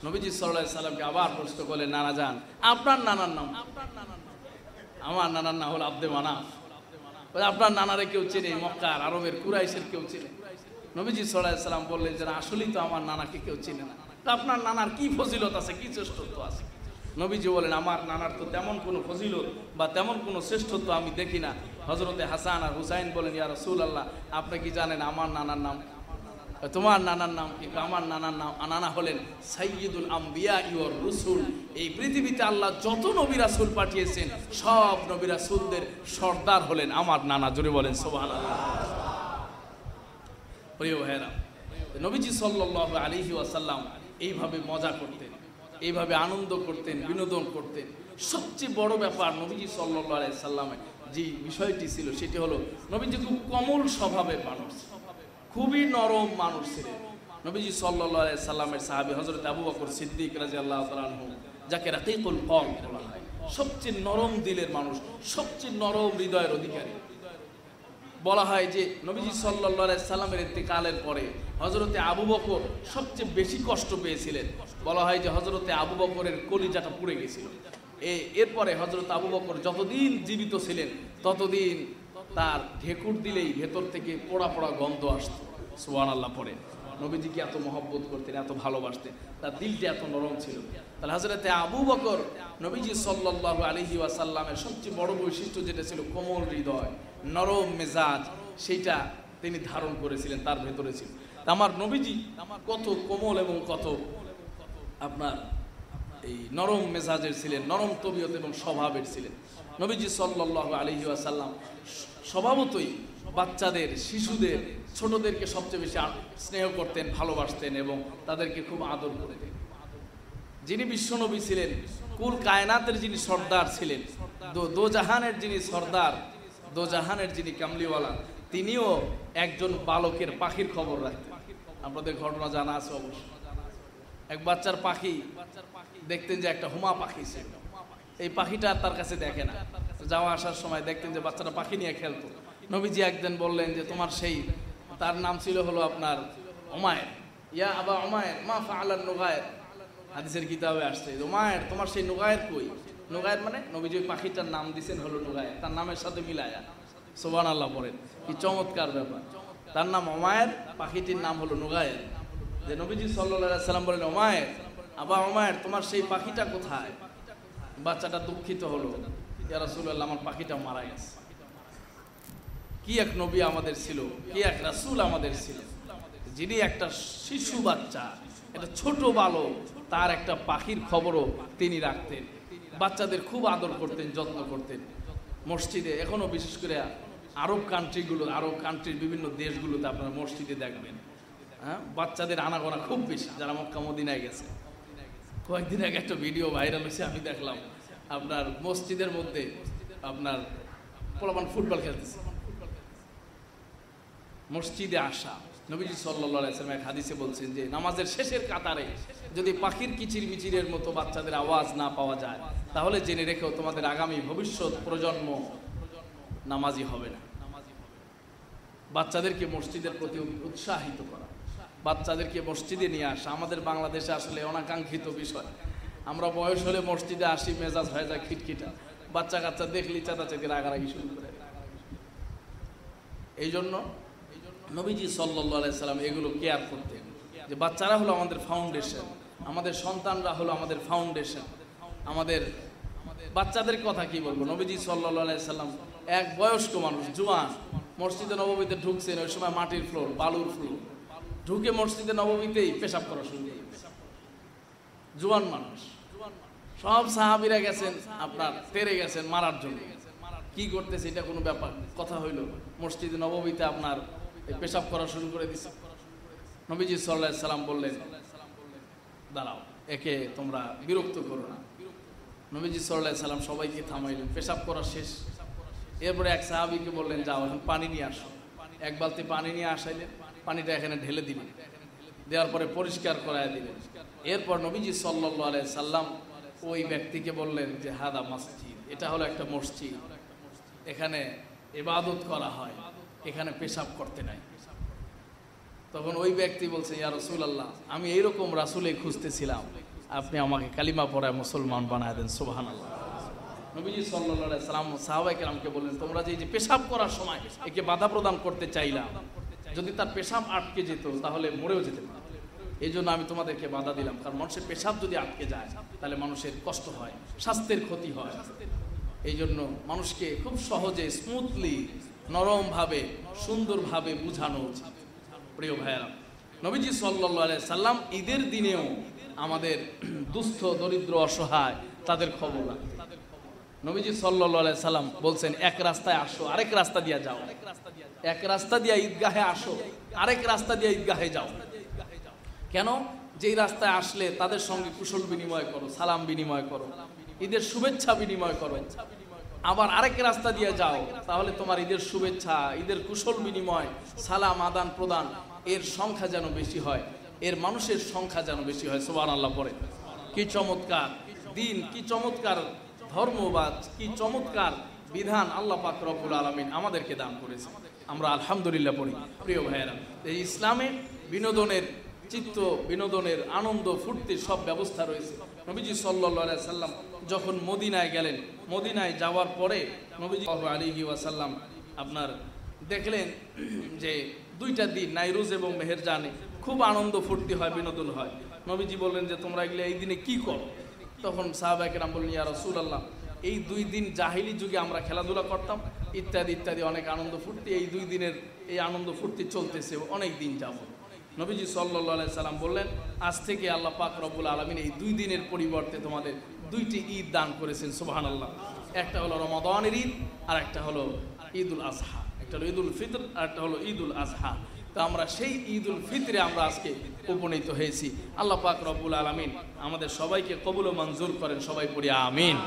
নবীজি সাল্লাল্লাহু আলাইহি সাল্লামকে আবার প্রশ্ন করলেন, নানা যান, আপনার নানার নাম? আমার নানার নাম হলো আব্দে মানাফ। আপনার নানারে কেউ চেনে? মক্কার, আরবের, কুরাইশের কেউ চেনে? নবীজি সাল্লাল্লাহু আলাইহি সাল্লাম বললেন যে আসলেই তো আমার নানাকে কেউ চেনে না। তো আপনার নানার কি ফজিলত আছে, কি শ্রেষ্ঠত্ব আছে? নবীজি বলেন, আমার নানার তো তেমন কোনো ফজিলত বা তেমন কোনো শ্রেষ্ঠত্ব আমি দেখি না। হযরতে হাসান আর হুসাইন বলেন, ইয়া রাসূলুল্লাহ, আপনি কি জানেন আমার নানার নাম? তোমার নানার নাম কি? আমার নানার নাম, নানা হলেন সাইয়্যিদুল আম্বিয়া ওয়ার রাসূল। এই পৃথিবীতে আল্লাহ যত নবী রাসূল পাঠিয়েছেন, সব নবী রাসূলদের সর্দার হলেন আমার নানা। জোরে বলেন সুবহানাল্লাহ। প্রিয় ভাইরা, নবীজি সাল্লাল্লাহু আলাইহি ওয়াসাল্লাম এইভাবে মজা করতেন, এইভাবে আনন্দ করতেন, বিনোদন করতেন। সবচেয়ে বড় ব্যাপার নবীজি সাল্লাল্লাহু আলাইহি সাল্লামের যে বিষয়টি ছিল, সেটি হলো নবীজি খুব কোমল স্বভাবের মানুষ, খুবই নরম মানুষ ছিলেন। নবীজি সাল্লাল্লাহু আলাইহি সাল্লামের সাহাবী হযরত আবু বকর সিদ্দিক রাদিয়াল্লাহু তাআলা আনহু, যাকে রাকিকুল কলব বলা হয়, সবচেয়ে নরম দিলের মানুষ, সবচেয়ে নরম হৃদয়ের অধিকারী। বলা হয় যে নবীজি সাল্লাল্লাহু আলাইহি সাল্লামের ইন্তেকালের পরে হযরতে আবু বকর সবচেয়ে বেশি কষ্ট পেয়েছিলেন। বলা হয় যে হযরতে আবু বকরের কলিজাটা পুড়ে গেছিল। এরপরে হযরত আবু বকর যতদিন জীবিত ছিলেন, ততদিন তার ঢেকুর দিলেই ভেতর থেকে পোড়া পোড়া গন্ধ আসতো। সুবহানাল্লাহ। পরে নবীজিকে এত মহব্বত করতেন, এত ভালোবাসতেন, তার দিলটা এত নরম ছিল। তাহলে হযরতে আবু বকর নবীজি সাল্লাল্লাহু আলাইহি ওয়াসাল্লামের সবচেয়ে বড় বৈশিষ্ট্য যেটা ছিল কোমল হৃদয়, নরম মেজাজ, সেইটা তিনি ধারণ করেছিলেন, তার ভেতরে ছিল। আমার নবীজি কত কোমল এবং কত আপনার এই নরম মেজাজের ছিলেন, নরম তবিয়ত এবং স্বভাবের ছিলেন। নবীজি সাল্লাল্লাহু আলাইহি ওয়াসাল্লাম স্বভাবতই বাচ্চাদের, শিশুদের, ছোটদেরকে সবচেয়ে বেশি স্নেহ করতেন, ভালোবাসতেন এবং তাদেরকে খুব আদর করতেন। যিনি বিশ্বনবী ছিলেন, কুল কায়নাতের যিনি সর্দার ছিলেন, দোজাহানের যিনি সর্দার, দোজাহানের যিনি কামলিওয়ালা, তিনিও একজন বালকের পাখির খবর রাখতেন। আপনাদের ঘটনা জানা আছে অবশ্য। এক বাচ্চার পাখি দেখতেন যে একটা হুমা পাখি ছিল। এই পাখিটা তার কাছে দেখে না, যাওয়া আসার সময় দেখতেন যে বাচ্চাটা পাখি নিয়ে খেলতো। নবীজি একদিন বললেন যে তোমার সেই, তার নাম ছিল হলো আপনার উমায়ের, ইয়া আবা উমায়ের মা ফাআলান নুগায়ের। হাদিসের কিতাবে আসছে, উমায়ের তোমার সেই নুগায়ের কই? নুগায়ের মানে নবীজি ওই পাখিটার নাম দিয়েছেন হলো নুগায়ের, তার নামের সাথে মিলায়া। সুবহানাল্লাহ। পড়েন কি চমৎকার ব্যাপার। তার নাম উমায়ের, পাখিটির নাম হলো নুগায়ের। যে নবীজি সাল্লাল্লাহু আলাইহি সাল্লাম বলেন, উমায়ের, আবা উমায়ের তোমার সেই পাখিটা কোথায়? বাচ্চাটা দুঃখিত হলো, ইয়া রাসূলুল্লাহ, আমার পাখিটা মারা গেছে। কি এক নবী আমাদের ছিল, কি এক রাসূল আমাদের ছিল, যিনি একটা শিশু বাচ্চা, একটা ছোট বালক, তার একটা পাখির খবরও তিনি রাখতেন। বাচ্চাদের খুব আদর করতেন, যত্ন করতেন। মসজিদে এখনো বিশেষ করে আরব কান্ট্রির বিভিন্ন দেশগুলোতে আপনারা মসজিদে দেখবেন, হ্যাঁ, বাচ্চাদের আনাগোনা খুব বেশি, যারা মক্কা মদিনায় গেছে। কয়েকদিন আগে একটা ভিডিও ভাইরাল হয়েছে, আমি দেখলাম আপনার মসজিদের মধ্যে আপনার পোলাপান ফুটবল খেলতেছে। মসজিদে আসা, নবীজি সাল্লাল্লাহু আলাইহি ওয়াসাল্লাম এক হাদিসে বলছেন যে নামাজের শেষের কাতারে যদি পাখির কিচির মিচিরের মতো বাচ্চাদের আওয়াজ না পাওয়া যায়, তাহলে জেনে রেখো তোমাদের আগামী ভবিষ্যৎ প্রজন্ম নামাজি হবে না। বাচ্চাদেরকে মসজিদের প্রতি উৎসাহিত করা, বাচ্চাদেরকে মসজিদে নিয়ে আসা আমাদের বাংলাদেশে আসলে অনাকাঙ্ক্ষিত বিষয়। আমরা বয়স হলে মসজিদে আসি, মেজাজ হয়ে যায় খিটখিটা, বাচ্চা কাচ্চা দেখলি চেঁচাচেঁতি রাগারাগি শুরু করে। এই জন্য নবীজি সাল্লাল্লাহু আলাইহি সাল্লাম এগুলো কেয়ার করতেন, যে বাচ্চারা হলো আমাদের ফাউন্ডেশন, আমাদের সন্তানরা হলো আমাদের ফাউন্ডেশন। আমাদের বাচ্চাদের কথা কি বলবো, নবীজি সাল্লাল্লাহু আলাইহি সাল্লাম এক বয়স্ক মানুষ, জোয়ান, মসজিদে নববীতে ঢুকছেন, ওই সময় মাটির ফ্লোর, বালুর ফ্লোর, ঢুকে মসজিদে নববীতেই পেশাব করা শুরু করে। জোয়ান মানুষ, সব সাহাবীরা গেছেন আপনার তেরে গেছেন মারার জন্য, কি করতেছে এটা কোনো ব্যাপার কথা হইল, মসজিদে নববীতে আপনার পেশাব করা শুরু করে দিছে। নবীজি সাল্লাল্লাহু আলাইহি সাল্লাম বললেন, দাঁড়াও, একে তোমরা বিরক্ত করো না। নবীজি সাল্লাল্লাহু আলাইহি সাল্লাম সবাইকে থামাইলেন, পেশাব করা শেষ। এরপরে এক সাহাবীকে বললেন, যাও এখন পানি নিয়ে আসো। এক বালতি পানি নিয়ে আসাইলেন, পানিটা এখানে ঢেলে দিলেন, দেওয়ার পরে পরিষ্কার করায় দিলেন। এরপর নবীজি সাল্লাল্লাহু আলাইহি সাল্লাম ওই ব্যক্তিকে বললেন যে হাদা মসজিদ, এটা হলো একটা মসজিদ, এখানে ইবাদত করা হয়, এখানে পেশাব করতে নাই। তখন ওই ব্যক্তি বলছে, ইয়া রাসূলুল্লাহ, আমি এইরকম রাসূলই খুঁজতেছিলাম, আপনি আমাকে কালিমা পড়ায় মুসলমান বানায় দেন। সুবহানাল্লাহ। নবীজি সাল্লাল্লাহু আলাইহি সাল্লাম সাহাবায়ে কেরামকে বললেন, তোমরা যে পেশাব করার সময় একে বাধা প্রদান করতে চাইলাম, যদি তার পেশাব আটকে যেত তাহলে মরেও যেতে পারে, এই জন্য আমি তোমাদেরকে বাধা দিলাম। কারণ মানুষের পেশাব যদি আটকে যায় তাহলে মানুষের কষ্ট হয়, স্বাস্থ্যের ক্ষতি হয়। এই জন্য মানুষকে খুব সহজে, স্মুথলি, নরমভাবে, সুন্দরভাবে বুঝানো উচিত। প্রিয় ভাইয়েরা, নবীজি সাল্লাল্লাহু আলাইহি সাল্লাম ঈদের দিনেও আমাদের দুস্থ, দরিদ্র, অসহায় তাদের খবর রাখেন। নবীজি সাল্লাল্লাহু আলাইহি সাল্লাম বলছেন, এক রাস্তায় আসো, আরেক রাস্তা দিয়ে যাও, এক রাস্তা দিয়ে ঈদগাহে আসো, আরেক রাস্তা দিয়ে ঈদগাহে যাও। কেন? যেই রাস্তায় আসলে তাদের সঙ্গে কুশল বিনিময় করো, সালাম বিনিময় করো, ঈদের শুভেচ্ছা বিনিময় করো। আবার আরেক রাস্তা দিয়ে যাও, তাহলে তোমার ঈদের শুভেচ্ছা, ঈদের কুশল বিনিময়, সালাম আদান প্রদান, এর সংখ্যা যেন বেশি হয়, এর মানুষের সংখ্যা যেন বেশি হয়। সুবহানাল্লাহ পড়ে। কি চমৎকার দিন, কি চমৎকার ধর্মবাদ, কি চমৎকার বিধান আল্লাহ পাক রব্বুল আলামিন আমাদেরকে দান করেছে। আমরা আলহামদুলিল্লাহ পড়ি। প্রিয় ভাইয়েরা, এই ইসলামে বিনোদনের, চিত্ত বিনোদনের, আনন্দ ফুর্তির সব ব্যবস্থা রয়েছে। নবীজি সাল্লাল্লাহু আলাইহি সাল্লাম যখন মদিনায় গেলেন, মদিনায় যাওয়ার পরে নবীজি সাল্লাল্লাহু আলাইহি ওয়াসাল্লাম আপনার দেখলেন যে দুইটা দিন, নাইরুজ এবং মেহেরজানে, খুব আনন্দ ফুর্তি হয়, বিনোদন হয়। নবীজি বললেন যে তোমরা এগুলো এই দিনে কি করো? তখন সাহাবায়ে কেরাম বললেন, ইয়া রাসূলুল্লাহ, এই দুই দিন জাহিলি যুগে আমরা খেলাধুলা করতাম, ইত্যাদি ইত্যাদি, অনেক আনন্দ ফুর্তি, এই দুই দিনের এই আনন্দ ফুর্তি চলতেছে অনেক দিন যাবত। নবীজি সাল্লাল্লাহু আলাইহি সাল্লাম বললেন, আজ থেকে আল্লাহ পাক রব্বুল আলামিন এই দুই দিনের পরিবর্তে তোমাদের দুইটি ঈদ দান করেছেন। সুবহানাল্লাহ। একটা হলো রমাদানের ঈদ, আর একটা হলো ঈদুল আজহা। একটা হলো ঈদুল ফিতর, আর একটা হলো ঈদুল আজহা। তো আমরা সেই ঈদুল ফিতরে আমরা আজকে উপনীত হয়েছি। আল্লাহ পাক রব্বুল আলামিন আমাদের সবাইকে কবুল ও মঞ্জুর করেন। সবাই পড়ি আমিন।